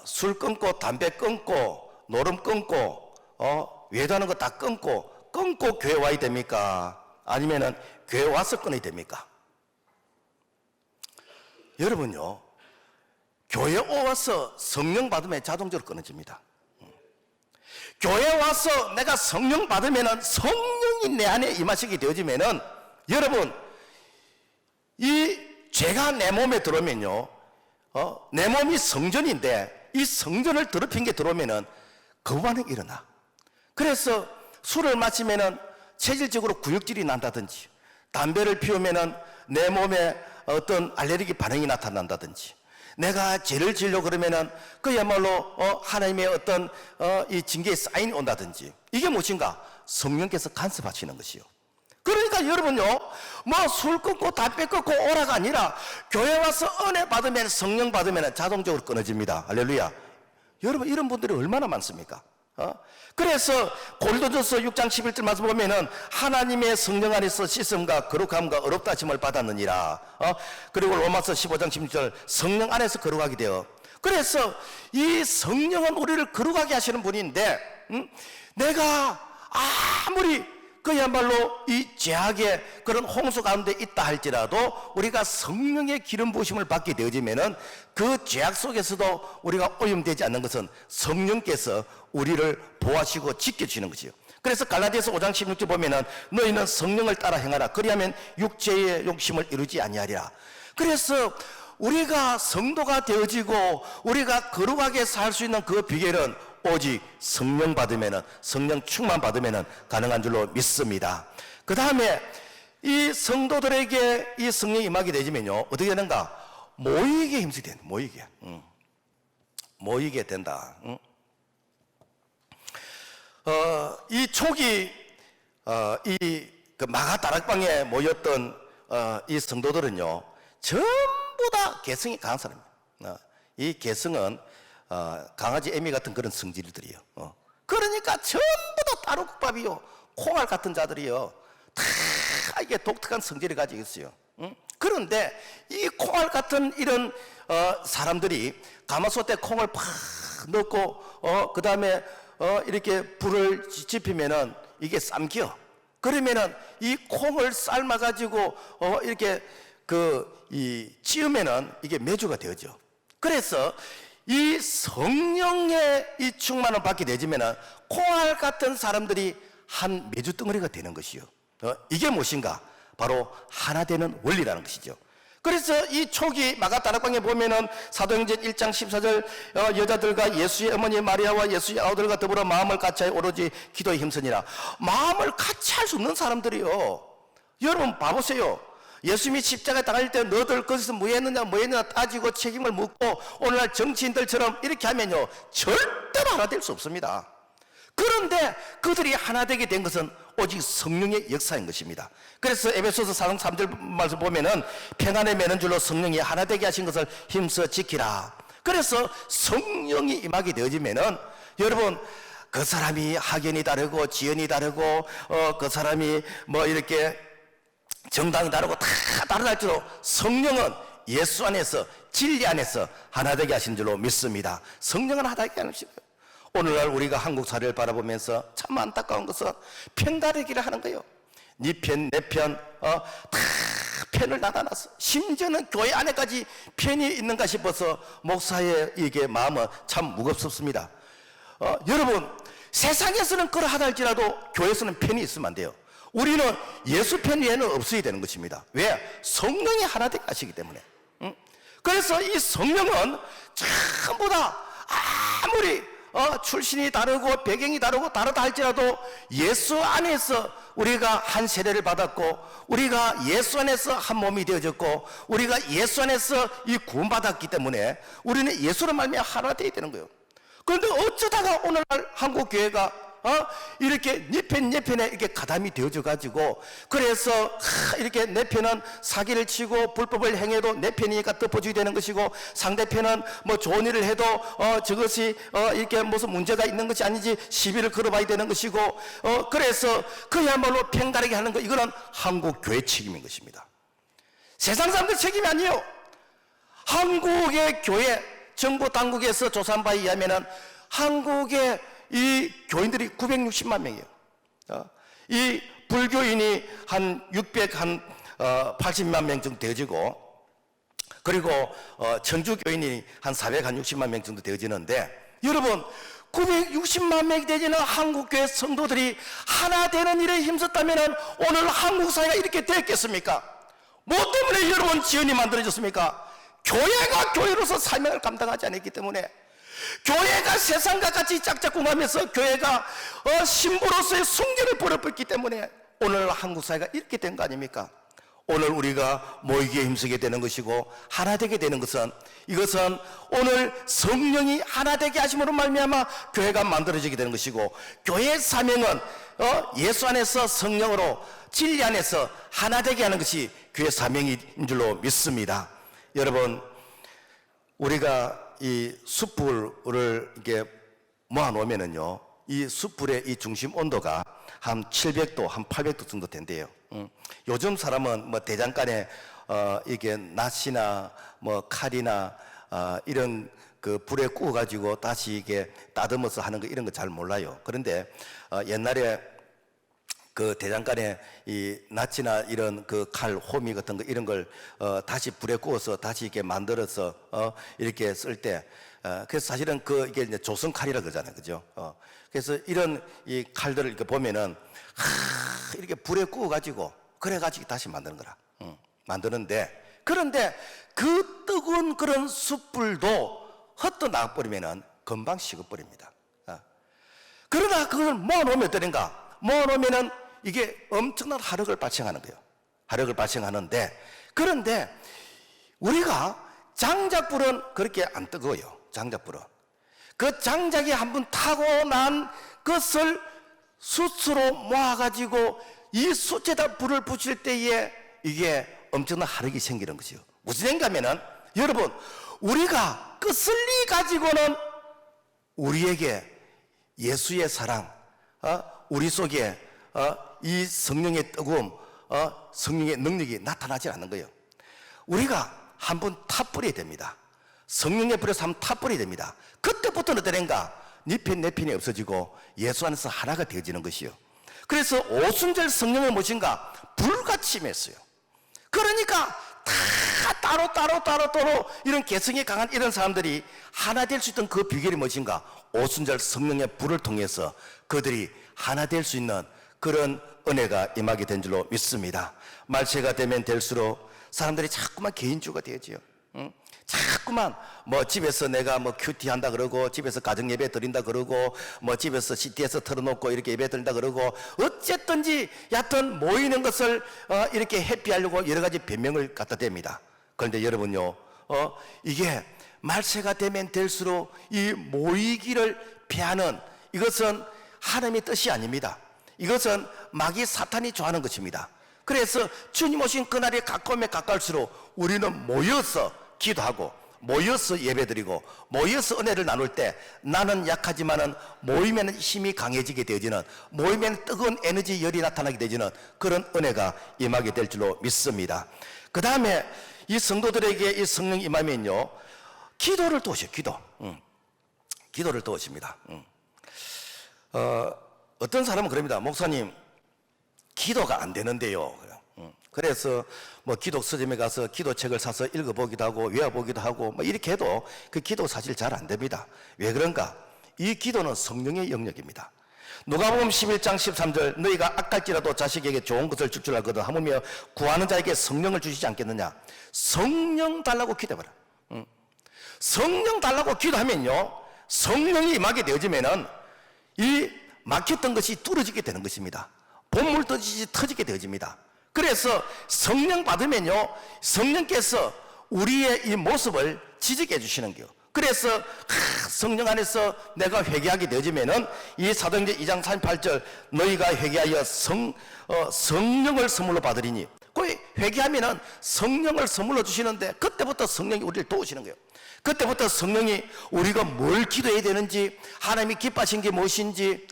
술 끊고 담배 끊고 노름 끊고 외도하는 거 다 끊고 교회 와야 됩니까? 아니면은 교회 와서 끊어야 됩니까? 여러분요, 교회 와서 성령 받으면 자동적으로 끊어집니다. 교회 와서 내가 성령 받으면은 성령이 내 안에 임하시게 되어지면은 여러분, 이 죄가 내 몸에 들어오면요, 내 몸이 성전인데 이 성전을 더럽힌 게 들어오면은 거부반응이 일어나. 그래서 술을 마시면은 체질적으로 구역질이 난다든지, 담배를 피우면은 내 몸에 어떤 알레르기 반응이 나타난다든지, 내가 죄를 지으려고 그러면은 그야말로 하나님의 어떤 이 징계의 사인이 온다든지, 이게 무엇인가? 성령께서 간섭하시는 것이요. 그러니까 여러분요, 뭐 술 끊고 담배 끊고 오라가 아니라 교회 와서 은혜 받으면, 성령 받으면 자동적으로 끊어집니다. 할렐루야. 여러분, 이런 분들이 얼마나 많습니까? 그래서 고린도전서 6장 11절 말씀 보면은 하나님의 성령 안에서 씻음과 거룩함과 어렵다 하심을 받았느니라. 그리고 로마서 15장 16절 성령 안에서 거룩하게 되어. 그래서 이 성령은 우리를 거룩하게 하시는 분인데, 내가 아무리 그야말로 이 죄악의 그런 홍수 가운데 있다 할지라도 우리가 성령의 기름 부으심을 받게 되어지면은 그 죄악 속에서도 우리가 오염되지 않는 것은 성령께서 우리를 보호하시고 지켜주시는 것이요. 그래서 갈라디아서 5장 16절 보면은 너희는 성령을 따라 행하라. 그리하면 육체의 욕심을 이루지 아니하리라. 그래서 우리가 성도가 되어지고 우리가 거룩하게 살 수 있는 그 비결은 오직 성령 받으면은, 성령 충만 받으면은 가능한 줄로 믿습니다. 그 다음에 이 성도들에게 이 성령이 임하게 되지면요, 어떻게 되는가? 모이게 힘쓰게 된다. 모이게 된다. 이 초기 그 마가 다락방에 모였던 이 성도들은요, 전부 다 개성이 강한 사람입니다. 이 개성은 강아지 애미 같은 그런 성질들이요. 그러니까 전부 다 따로국밥이요, 콩알 같은 자들이요, 다 이게 독특한 성질을 가지고 있어요. 그런데 이 콩알 같은 이런 사람들이 가마솥에 콩을 팍 넣고 그 다음에 이렇게 불을 지피면은 이게 삶겨. 그러면은 이 콩을 삶아 가지고 이렇게 찌우면은 이게 메주가 되죠. 그래서 이 성령의 이 충만을 받게 되지면은 콩알 같은 사람들이 한 메주 덩어리가 되는 것이요. 이게 무엇인가? 바로 하나 되는 원리라는 것이죠. 그래서 이 초기 마가 다락방에 보면은 사도행전 1장 14절 여자들과 예수의 어머니 마리아와 예수의 아우들과 더불어 마음을 같이하여 오로지 기도에 힘쓰니라. 마음을 같이 할 수 없는 사람들이요. 여러분 봐보세요. 예수님이 십자가에 당할 때 너들 거기서 뭐 했느냐 따지고 책임을 묻고 오늘날 정치인들처럼 이렇게 하면요, 절대로 하나 될 수 없습니다. 그런데 그들이 하나 되게 된 것은 오직 성령의 역사인 것입니다. 그래서 에베소서 4장 3절 말씀 보면은 평안에 매는 줄로 성령이 하나 되게 하신 것을 힘써 지키라. 그래서 성령이 임하게 되어지면은 여러분, 그 사람이 학연이 다르고 지연이 다르고 그 사람이 뭐 이렇게 정당이 다르고 다 다르다 할지라도 성령은 예수 안에서 진리 안에서 하나 되게 하신 줄로 믿습니다. 성령은 하나 되게 하는 것입니다. 오늘날 우리가 한국 사회를 바라보면서 참 안타까운 것은 편가르기를 하는 거예요. 네 편, 내 편, 다 편을 나눠놨어. 심지어는 교회 안에까지 편이 있는가 싶어서 목사의 이게 마음은 참 무겁습니다. 여러분, 세상에서는 그러하다 할지라도 교회에서는 편이 있으면 안 돼요. 우리는 예수 편 외에는 없어야 되는 것입니다. 왜? 성령이 하나 되게 하시기 때문에. 그래서 이 성령은 전부 다 아무리 출신이 다르고 배경이 다르다 할지라도 예수 안에서 우리가 한 세례를 받았고 우리가 예수 안에서 한 몸이 되어졌고 우리가 예수 안에서 이 구원받았기 때문에 우리는 예수로 말미암아 하나 되어야 되는 거예요. 그런데 어쩌다가 오늘날 한국 교회가 이렇게 네 편에 이렇게 가담이 되어져 가지고 그래서 이렇게 내 편은 사기를 치고 불법을 행해도 내 편이니까 덮어줘야 되는 것이고 상대편은 뭐 좋은 일을 해도 저것이 이렇게 무슨 문제가 있는 것이 아니지 시비를 걸어봐야 되는 것이고 그래서 그야말로 편가르게 하는 거, 이거는 한국 교회 책임인 것입니다. 세상 사람들 책임이 아니에요. 한국의 교회 정부 당국에서 조사한 바에 의하면은 한국의 이 교인들이 960만 명이에요. 이 불교인이 한 680만 명 정도 되어지고, 그리고 천주교인이 한 460만 명 정도 되어지는데, 여러분 960만 명이 되지는 한국교회 성도들이 하나 되는 일에 힘썼다면 오늘 한국 사회가 이렇게 됐겠습니까? 뭐 때문에 여러분 지연이 만들어졌습니까? 교회가 교회로서 사명을 감당하지 않았기 때문에, 교회가 세상과 같이 짝짝꿍하면서 교회가 신부로서의 순결을 버려버렸기 때문에 오늘 한국 사회가 이렇게 된 거 아닙니까? 오늘 우리가 모이기에 힘쓰게 되는 것이고 하나 되게 되는 것은, 이것은 오늘 성령이 하나 되게 하심으로 말미암아 교회가 만들어지게 되는 것이고, 교회의 사명은 예수 안에서 성령으로 진리 안에서 하나 되게 하는 것이 교회의 사명인 줄로 믿습니다. 여러분, 우리가 이 숯불을 이렇게 모아놓으면은요, 이 숯불의 이 중심 온도가 한 700도, 한 800도 정도 된대요. 요즘 사람은 뭐 대장간에 이게 낫이나 뭐 칼이나 이런 그 불에 구워 가지고 다시 이게 따듬어서 하는 거 이런 거 잘 몰라요. 그런데 옛날에 그 대장간에 이 낫이나 이런 그 칼, 호미 같은 거 이런 걸 다시 불에 구워서 다시 이렇게 만들어서 이렇게 쓸 때 그래서 사실은 그 이게 이제 조선 칼이라 그러잖아요, 그죠? 그래서 이런 이 칼들을 이렇게 보면은 이렇게 불에 구워 가지고 그래 가지고 다시 만드는 거라. 만드는데 그런데 그 뜨거운 그런 숯불도 헛도 나가버리면은 금방 식어버립니다. 그러나 그걸 모아놓으면 어떠는가? 모아놓으면은 이게 엄청난 화력을 발생하는 거예요. 화력을 발생하는데 그런데 우리가 장작불은 그렇게 안 뜨거워요. 장작불은 그 장작이 한번 타고 난 것을 숯으로 모아가지고 이 숯에다 불을 붙일 때에 이게 엄청난 화력이 생기는 것이요. 무슨 얘기냐면은 여러분 우리가 끄슬리 가지고는 우리에게 예수의 사랑, 우리 속에 이 성령의 뜨거움, 성령의 능력이 나타나지 않는 거예요. 우리가 한번 타버려야 됩니다. 성령의 불에서 한번 타버려야 됩니다. 그때부터는 어떠는가? 네 편, 내 편이 없어지고 예수 안에서 하나가 되어지는 것이요. 그래서 오순절 성령은 무엇인가? 불같이 임했어요. 그러니까 다 따로 이런 개성이 강한 이런 사람들이 하나 될 수 있던 그 비결이 무엇인가? 오순절 성령의 불을 통해서 그들이 하나 될 수 있는 그런 은혜가 임하게 된 줄로 믿습니다. 말세가 되면 될수록 사람들이 자꾸만 개인주가 되어지요. 자꾸만 뭐 집에서 내가 뭐 큐티 한다 그러고 집에서 가정 예배 드린다 그러고 뭐 집에서 CT에서 틀어놓고 이렇게 예배 드린다 그러고 어쨌든지 여하튼 모이는 것을 이렇게 해피하려고 여러 가지 변명을 갖다 댑니다. 그런데 여러분요, 이게 말세가 되면 될수록 이 모이기를 피하는 이것은 하나님의 뜻이 아닙니다. 이것은 마귀 사탄이 좋아하는 것입니다. 그래서 주님 오신 그날이 가까우면 가까울수록 우리는 모여서 기도하고 모여서 예배드리고 모여서 은혜를 나눌 때 나는 약하지만은 모이면 힘이 강해지게 되어지는, 모이면 뜨거운 에너지 열이 나타나게 되어지는 그런 은혜가 임하게 될 줄로 믿습니다. 그 다음에 이 성도들에게 이 성령 임하면요, 기도를 도우셔요. 기도를 도우십니다. 어떤 사람은 그럽니다. 목사님, 기도가 안 되는데요. 그래서 뭐 기도 서점에 가서 기도책을 사서 읽어보기도 하고 외워보기도 하고 뭐 이렇게 해도 그 기도 사실 잘 안 됩니다. 왜 그런가? 이 기도는 성령의 영역입니다. 누가복음 11장 13절 너희가 악할지라도 자식에게 좋은 것을 줄 줄 알거든 하물며 구하는 자에게 성령을 주시지 않겠느냐. 성령 달라고 기도해봐라. 성령 달라고 기도하면요, 성령이 임하게 되어지면은 이 막혔던 것이 뚫어지게 되는 것입니다. 본물 터지게 되어집니다. 그래서 성령 받으면요, 성령께서 우리의 이 모습을 지지게 해주시는 거예요. 그래서 성령 안에서 내가 회개하게 되어지면은 이 사도행전 2장 38절 너희가 회개하여 성령을 선물로 받으리니, 그 회개하면은 성령을 선물로 주시는데 그때부터 성령이 우리를 도우시는 거예요. 그때부터 성령이 우리가 뭘 기도해야 되는지, 하나님이 기뻐하신 게 무엇인지,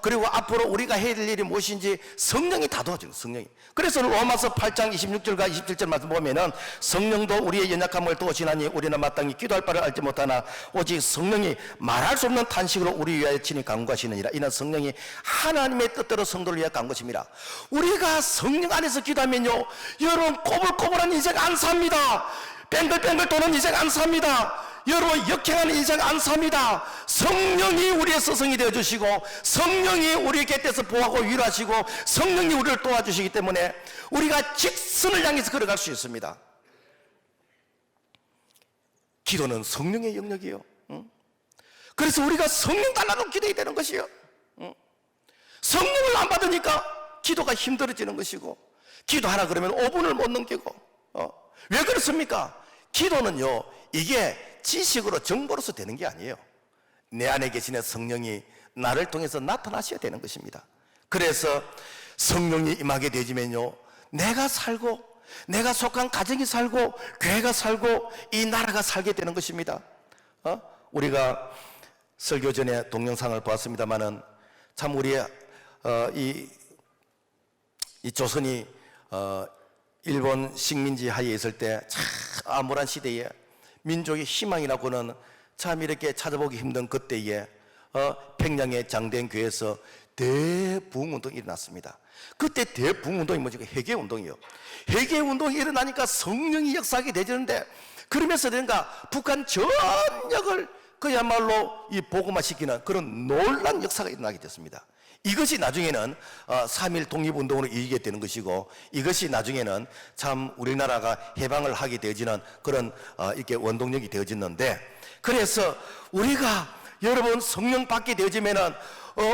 그리고 앞으로 우리가 해야 될 일이 무엇인지 성령이 다 도와줘요. 성령이. 그래서 로마서 8장 26절과 27절 말씀 보면은 성령도 우리의 연약함을 도우시나니 우리는 마땅히 기도할 바를 알지 못하나 오직 성령이 말할 수 없는 탄식으로 우리 위하여 친히 간구하시느니라. 이는 성령이 하나님의 뜻대로 성도를 위하여 간 것입니다. 우리가 성령 안에서 기도하면요, 여러분 꼬불꼬불한 인생 안 삽니다. 뱅글뱅글 도는 인생 안 삽니다. 여러분 역행하는 인생 안 삽니다. 성령이 우리의 스승이 되어주시고 성령이 우리 곁에서 보호하고 위로하시고 성령이 우리를 도와주시기 때문에 우리가 직선을 향해서 걸어갈 수 있습니다. 기도는 성령의 영역이에요. 그래서 우리가 성령 달라고 기도해야 되는 것이에요. 성령을 안 받으니까 기도가 힘들어지는 것이고, 기도하라 그러면 5분을 못 넘기고, 왜 그렇습니까? 기도는요, 이게 지식으로 정보로서 되는 게 아니에요. 내 안에 계시는 성령이 나를 통해서 나타나셔야 되는 것입니다. 그래서 성령이 임하게 되지면요, 내가 살고 내가 속한 가정이 살고 교회가 살고 이 나라가 살게 되는 것입니다. 우리가 설교 전에 동영상을 보았습니다마는 참 우리의 이 조선이 일본 식민지 하에 있을 때 참 암울한 시대에 민족의 희망이라고는 참 이렇게 찾아보기 힘든 그때에 평양의 장대교회에서 대부흥운동이 일어났습니다. 그때 대부흥운동이 뭐지? 회개운동이요. 회개운동이 일어나니까 성령이 역사하게 되지는데, 그러면서 그런가 북한 전역을 그야말로 이 복음화시키는 그런 놀라운 역사가 일어나게 됐습니다. 이것이 나중에는 3.1 독립운동으로 이기게 되는 것이고, 이것이 나중에는 참 우리나라가 해방을 하게 되어지는 그런 이렇게 원동력이 되어졌는데, 그래서 우리가 여러분 성령 받게 되어지면은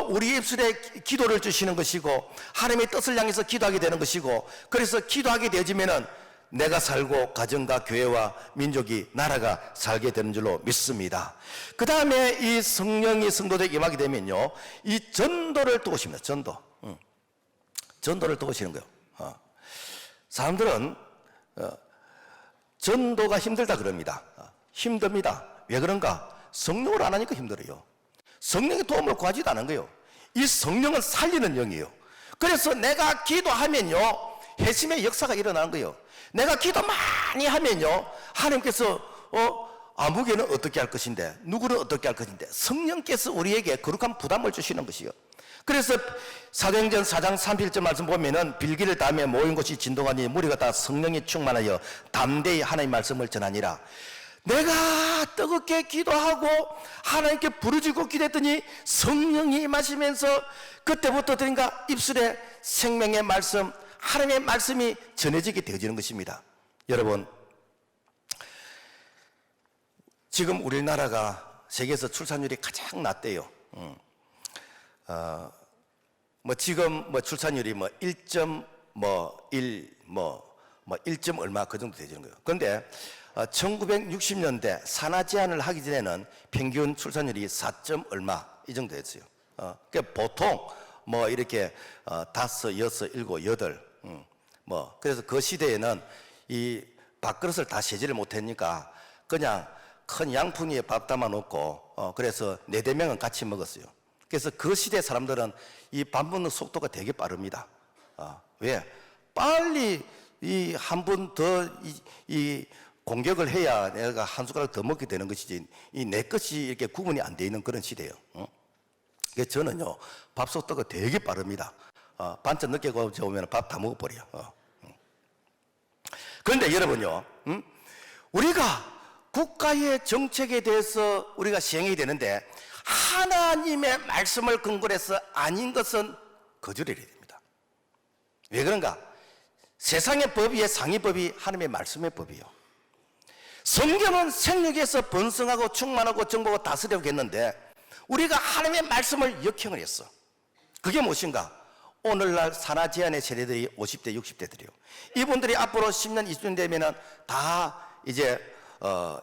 우리 입술에 기도를 주시는 것이고, 하나님의 뜻을 향해서 기도하게 되는 것이고, 그래서 기도하게 되어지면은 내가 살고 가정과 교회와 민족이 나라가 살게 되는 줄로 믿습니다. 그 다음에 이 성령이 성도들에게 임하게 되면요, 이 전도를 도우십니다. 전도를 도우시는 거예요. 사람들은 전도가 힘들다 그럽니다. 힘듭니다. 왜 그런가? 성령을 안 하니까 힘들어요. 성령의 도움을 구하지도 않은 거예요. 이 성령은 살리는 영이에요. 그래서 내가 기도하면요, 회심의 역사가 일어나는 거예요. 내가 기도 많이 하면요, 하나님께서 아무개는 어떻게 할 것인데, 누구는 어떻게 할 것인데, 성령께서 우리에게 거룩한 부담을 주시는 것이요. 그래서 사도행전 4장 31절 말씀 보면은 빌기를 다음에 모인 곳이 진동하니 무리가 다 성령이 충만하여 담대히 하나님의 말씀을 전하니라. 내가 뜨겁게 기도하고 하나님께 부르짖고 기도했더니 성령이 임하시면서 그때부터 그러니까 입술에 생명의 말씀, 하나님의 말씀이 전해지게 되어지는 것입니다. 여러분, 지금 우리나라가 세계에서 출산율이 가장 낮대요. 지금 출산율이 1점 1점 얼마 그 정도 되는 거예요. 그런데 1960년대 산하 제한을 하기 전에는 평균 출산율이 4점 얼마 이 정도 됐어요. 그러니까 보통 이렇게 5, 6, 7, 8 그래서 그 시대에는 이 밥그릇을 다 세지를 못하니까 그냥 큰 양푼위에 밥 담아 놓고 그래서 4-5명은 같이 먹었어요. 그래서 그 시대 사람들은 이 밥 먹는 속도가 되게 빠릅니다. 왜? 빨리 이 한 번 더 이 공격을 해야 내가 한 숟가락 더 먹게 되는 것이지, 이 내 것이 이렇게 구분이 안 돼 있는 그런 시대예요. 그래서 저는요, 밥 속도가 되게 빠릅니다. 반찬 늦게 오면 밥 다 먹어버려요. 그런데 여러분요, 우리가 국가의 정책에 대해서 우리가 시행이 되는데 하나님의 말씀을 근거로 해서 아닌 것은 거절해야 됩니다. 왜 그런가? 세상의 법 위에 상위 법이 하나님의 말씀의 법이요. 성경은 생육에서 번성하고 충만하고 정복하고 다스리려고 했는데 우리가 하나님의 말씀을 역행을 했어. 그게 무엇인가? 오늘날 산하 제한의 세대들이 50대, 60대들이요. 이분들이 앞으로 10년, 20년 되면은 다 이제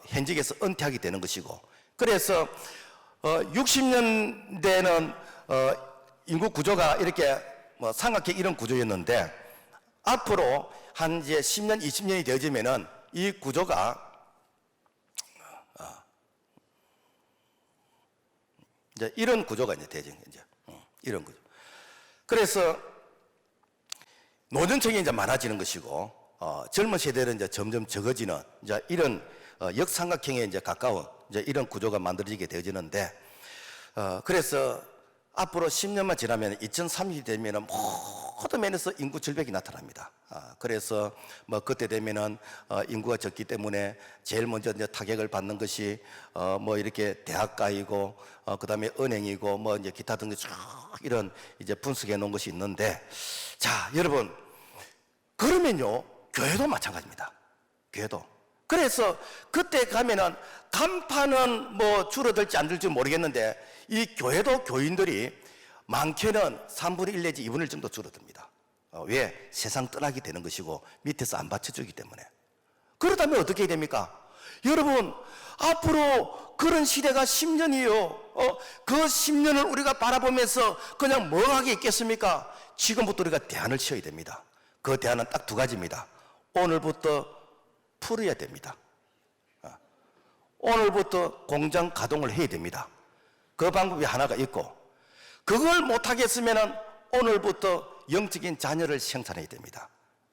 현직에서 은퇴하게 되는 것이고, 그래서 60년대는 인구 구조가 이렇게 삼각형 이런 구조였는데 앞으로 한 이제 10년, 20년이 되어지면은 이 구조가 이제 이런 구조가 이제 되죠. 이제 이런 구조. 그래서 노년층이 이제 많아지는 것이고 젊은 세대는 이제 점점 적어지는 이제 이런 역삼각형에 이제 가까운 이제 이런 구조가 만들어지게 되어지는데 그래서 앞으로 10년만 지나면 2030이 되면은 모든 면에서 인구 절벽이 나타납니다. 그래서 그때 되면은 인구가 적기 때문에 제일 먼저 이제 타격을 받는 것이 이렇게 대학가이고 그다음에 은행이고 이제 기타 등등 쭉 이런 이제 분석해 놓은 것이 있는데, 자 여러분, 그러면요 교회도 마찬가지입니다. 교회도. 그래서 그때 가면은 간판은 줄어들지 안 들지 모르겠는데 이 교회도 교인들이 많게는 3분의 1 내지 2분의 1 정도 줄어듭니다. 왜? 세상 떠나게 되는 것이고 밑에서 안 받쳐주기 때문에. 그렇다면 어떻게 해야 됩니까? 여러분, 앞으로 그런 시대가 10년이에요. 그 10년을 우리가 바라보면서 그냥 멍하게 있겠습니까? 지금부터 우리가 대안을 치어야 됩니다. 그 대안은 딱 2가지입니다. 오늘부터 풀어야 됩니다. 오늘부터 공장 가동을 해야 됩니다. 그 방법이 하나가 있고, 그걸 못하겠으면 오늘부터 영적인 자녀를 생산해야 됩니다.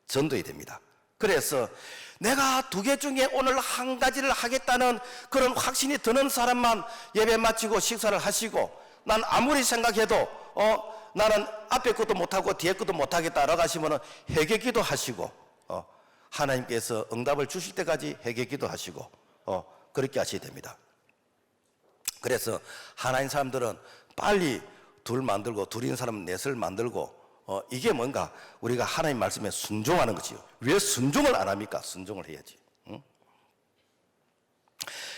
전도해야 됩니다. 그래서 내가 두 개 중에 오늘 한 가지를 하겠다는 그런 확신이 드는 사람만 예배 마치고 식사를 하시고, 난 아무리 생각해도 나는 앞에 것도 못하고 뒤에 것도 못하겠다라고 하시면 회개기도 하시고, 하나님께서 응답을 주실 때까지 회개기도 하시고, 그렇게 하셔야 됩니다. 그래서 하나님 사람들은 빨리 둘 만들고, 둘인 사람은 넷을 만들고, 이게 뭔가 우리가 하나님 말씀에 순종하는 거지요. 왜 순종을 안 합니까? 순종을 해야지. 응?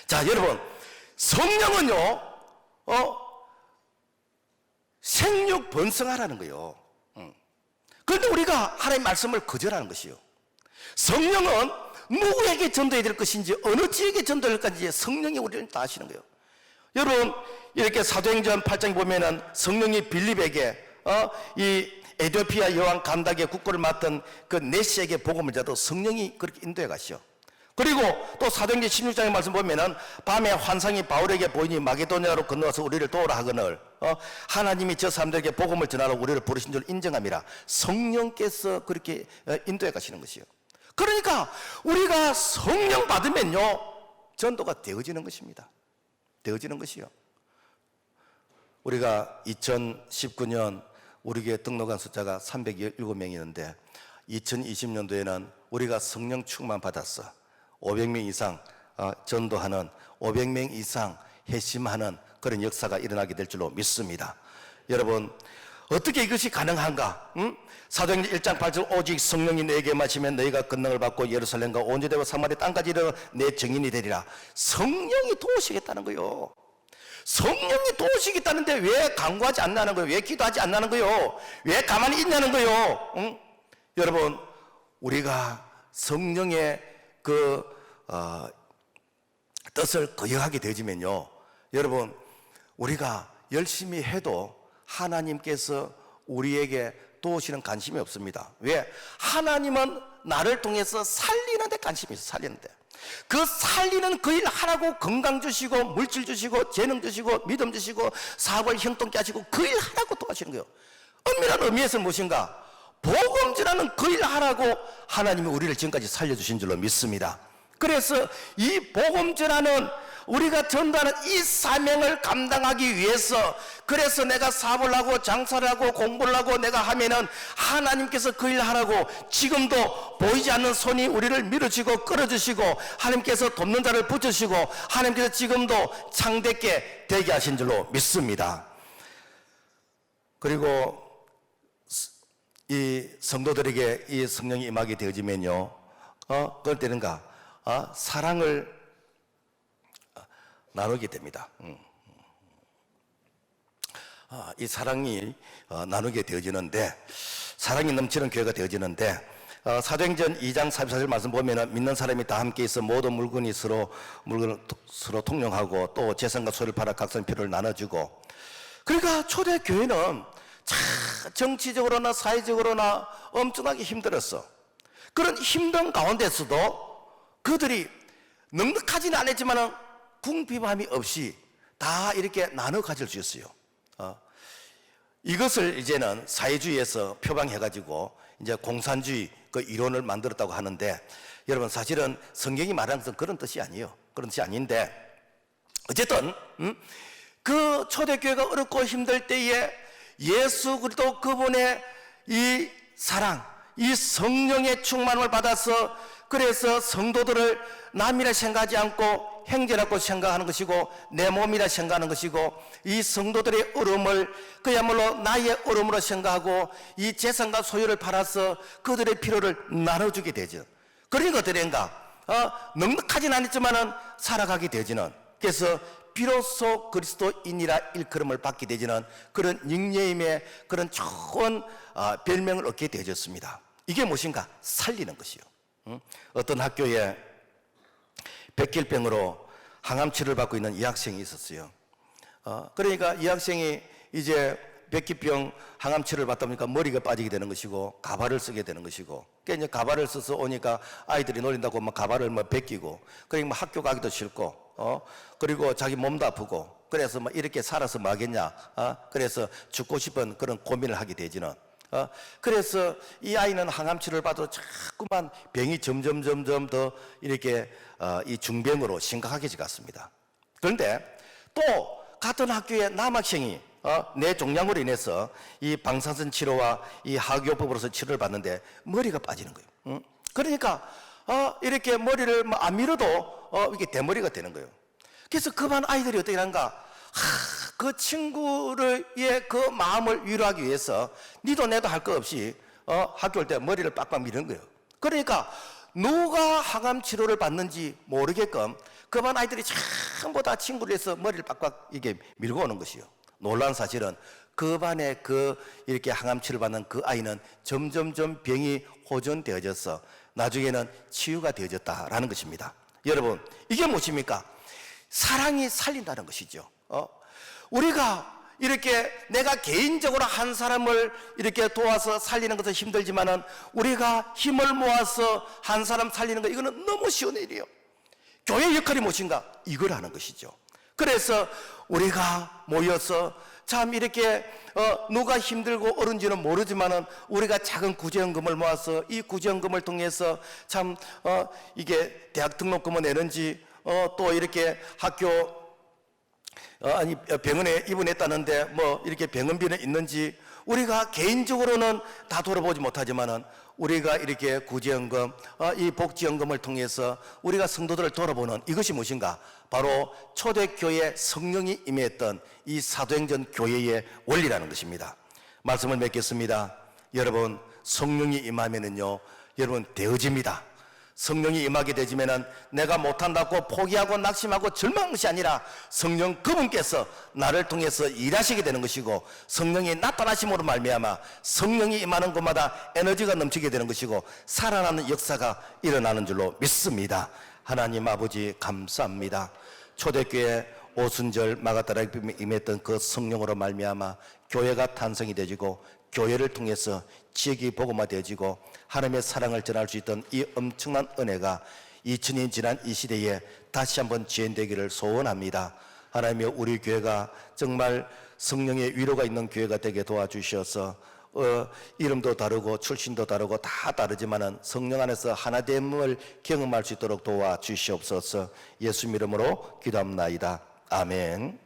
자, 여러분, 성령은요 생육 번성하라는 거예요. 그런데 우리가 하나님 말씀을 거절하는 것이요. 성령은 누구에게 전도해야 될 것인지, 어느 지역에 전도할 것인지 성령이 우리를 다 아시는 거예요. 여러분, 이렇게 사도행전 8장에 보면은 성령이 빌립에게 이 에티오피아 여왕 간닥의 국고를 맡은 그 네시에게 복음을 전도 성령이 그렇게 인도해 가시오. 그리고 또 사도행전 16장의 말씀 보면은 밤에 환상이 바울에게 보이니 마게도냐로 건너와서 우리를 도우라 하거늘 하나님이 저 사람들에게 복음을 전하러 우리를 부르신 줄 인정함이라. 성령께서 그렇게 인도해 가시는 것이요. 그러니까 우리가 성령 받으면요 전도가 되어지는 것입니다. 되어지는 것이요. 우리가 2019년 우리 교회 등록한 숫자가 317명이었는데 2020년도에는 우리가 성령 충만 받았어. 500명 이상 전도하는, 500명 이상 회심하는 그런 역사가 일어나게 될 줄로 믿습니다. 여러분, 어떻게 이것이 가능한가? 사도행전 1장 8절 오직 성령이 너에게 마시면 너희가 권능을 받고 예루살렘과 온 유대와 사마리아 땅까지 이르러 내 증인이 되리라. 성령이 도우시겠다는 거요. 성령이 도우시겠다는데 왜 간구하지 않냐는 거예요. 왜 기도하지 않냐는 거예요. 왜 가만히 있냐는 거예요. 여러분, 우리가 성령의 그 뜻을 거역하게 되지면요, 여러분, 우리가 열심히 해도 하나님께서 우리에게 도우시는 관심이 없습니다. 왜? 하나님은 나를 통해서 살리는 데 관심이 있어요. 살리는 데. 그 살리는 그 일 하라고 건강 주시고 물질 주시고 재능 주시고 믿음 주시고 사업을 형통케 하시고 그 일 하라고 도와주시는 거예요. 엄밀한 의미에서 무엇인가? 복음 전하는 그 일 하라고 하나님이 우리를 지금까지 살려주신 줄로 믿습니다. 그래서 이 복음 전하는, 우리가 전도하는 이 사명을 감당하기 위해서, 그래서 내가 사업을 하고 장사를 하고 공부를 하고 내가 하면은 하나님께서 그 일 하라고 지금도 보이지 않는 손이 우리를 밀어주시고 끌어주시고 하나님께서 돕는 자를 붙여주시고 하나님께서 지금도 창대케 되게 하신 줄로 믿습니다. 그리고 이 성도들에게 이 성령이 임하게 되어지면요, 그럴 때는가 사랑을 나누게 됩니다. 이 사랑이 나누게 되어지는데, 사랑이 넘치는 교회가 되어지는데, 사도행전 2장 44절 말씀 보면은 믿는 사람이 다 함께 있어 모든 물건을 서로 통용하고 또 재산과 소유를 팔아 각선 필요를 나눠주고. 그러니까 초대 교회는 정치적으로나 사회적으로나 엄청나게 힘들었어. 그런 힘든 가운데서도 그들이 넉넉하지는 않았지만은 궁핍함이 없이 다 이렇게 나눠 가질 수 있어요. 이것을 이제는 사회주의에서 표방해가지고 이제 공산주의 그 이론을 만들었다고 하는데, 여러분 사실은 성경이 말하는 것은 그런 뜻이 아니에요. 그런 뜻이 아닌데, 어쨌든 그 초대교회가 어렵고 힘들 때에 예수 그리스도 그분의 이 사랑, 이 성령의 충만을 받아서, 그래서 성도들을 남이라 생각하지 않고 형제라고 생각하는 것이고 내 몸이라 생각하는 것이고, 이 성도들의 어려움을 그야말로 나의 어려움으로 생각하고 이 재산과 소유를 팔아서 그들의 필요를 나눠주게 되죠. 그러니까 어떠한가? 넉넉하진 않았지만은 살아가게 되지는, 그래서 비로소 그리스도인이라 일컬음을 받게 되지는 그런 닉네임의 그런 좋은 별명을 얻게 되어졌습니다. 이게 무엇인가? 살리는 것이요. 어떤 학교에 백혈병으로 항암치료를 받고 있는 이 학생이 있었어요. 그러니까 이 학생이 이제 백혈병 항암치료를 받다 보니까 머리가 빠지게 되는 것이고 가발을 쓰게 되는 것이고, 그러니까 이제 가발을 써서 오니까 아이들이 놀린다고 막 가발을 막 벗기고, 그러니까 막 학교 가기도 싫고, 그리고 자기 몸도 아프고, 그래서 뭐 이렇게 살아서 뭐 하겠냐. 그래서 죽고 싶은 그런 고민을 하게 되지는. 그래서 이 아이는 항암치료를 받아도 자꾸만 병이 점점 더 이렇게 이 중병으로 심각하게 갔습니다. 그런데 또 같은 학교의 남학생이 뇌종양으로 인해서 이 방사선 치료와 이 하교법으로서 치료를 받는데 머리가 빠지는 거예요. 응? 그러니까 이렇게 머리를 뭐 안 밀어도 이게 대머리가 되는 거예요. 그래서 그 반 아이들이 어떻게 하는가? 그 친구의 그 마음을 위로하기 위해서 니도 내도 할 거 없이 학교 올 때 머리를 빡빡 미는 거예요. 그러니까 누가 항암 치료를 받는지 모르게끔 그 반 아이들이 전부 다 친구를 해서 머리를 빡빡 이게 밀고 오는 것이요. 놀라운 사실은 그 반에 그 이렇게 항암 치료를 받는 그 아이는 점점점 병이 호전되어져서 나중에는 치유가 되어졌다라는 것입니다. 여러분, 이게 무엇입니까? 사랑이 살린다는 것이죠. 우리가 이렇게 내가 개인적으로 한 사람을 이렇게 도와서 살리는 것은 힘들지만은 우리가 힘을 모아서 한 사람 살리는 것, 이거는 너무 쉬운 일이에요. 교회의 역할이 무엇인가? 이걸 하는 것이죠. 그래서 우리가 모여서 참 이렇게 누가 힘들고 어른지는 모르지만은 우리가 작은 구제연금을 모아서 이 구제연금을 통해서 참 이게 대학 등록금을 내는지 또 이렇게 학교 아니 병원에 입원했다는데 뭐 이렇게 병원비는 있는지 우리가 개인적으로는 다 돌아보지 못하지만은 우리가 이렇게 구제연금 이 복지연금을 통해서 우리가 성도들을 돌아보는 이것이 무엇인가? 바로 초대교회 성령이 임했던 이 사도행전 교회의 원리라는 것입니다. 말씀을 맺겠습니다. 여러분, 성령이 임하면은요, 여러분 되어집니다. 성령이 임하게 되지면은 내가 못한다고 포기하고 낙심하고 절망한 것이 아니라 성령 그분께서 나를 통해서 일하시게 되는 것이고, 성령이 나타나심으로 말미암아 성령이 임하는 곳마다 에너지가 넘치게 되는 것이고 살아나는 역사가 일어나는 줄로 믿습니다. 하나님 아버지 감사합니다. 초대교회 오순절 마가다락에 임했던 그 성령으로 말미암아 교회가 탄생이 되지고 교회를 통해서 지역이 복음화되어지고 하나님의 사랑을 전할 수 있던 이 엄청난 은혜가 2000년 지난 이 시대에 다시 한번 지연되기를 소원합니다. 하나님의 우리 교회가 정말 성령의 위로가 있는 교회가 되게 도와주셔서 이름도 다르고 출신도 다르고 다 다르지만은 성령 안에서 하나됨을 경험할 수 있도록 도와주시옵소서. 예수 이름으로 기도합나이다. 아멘.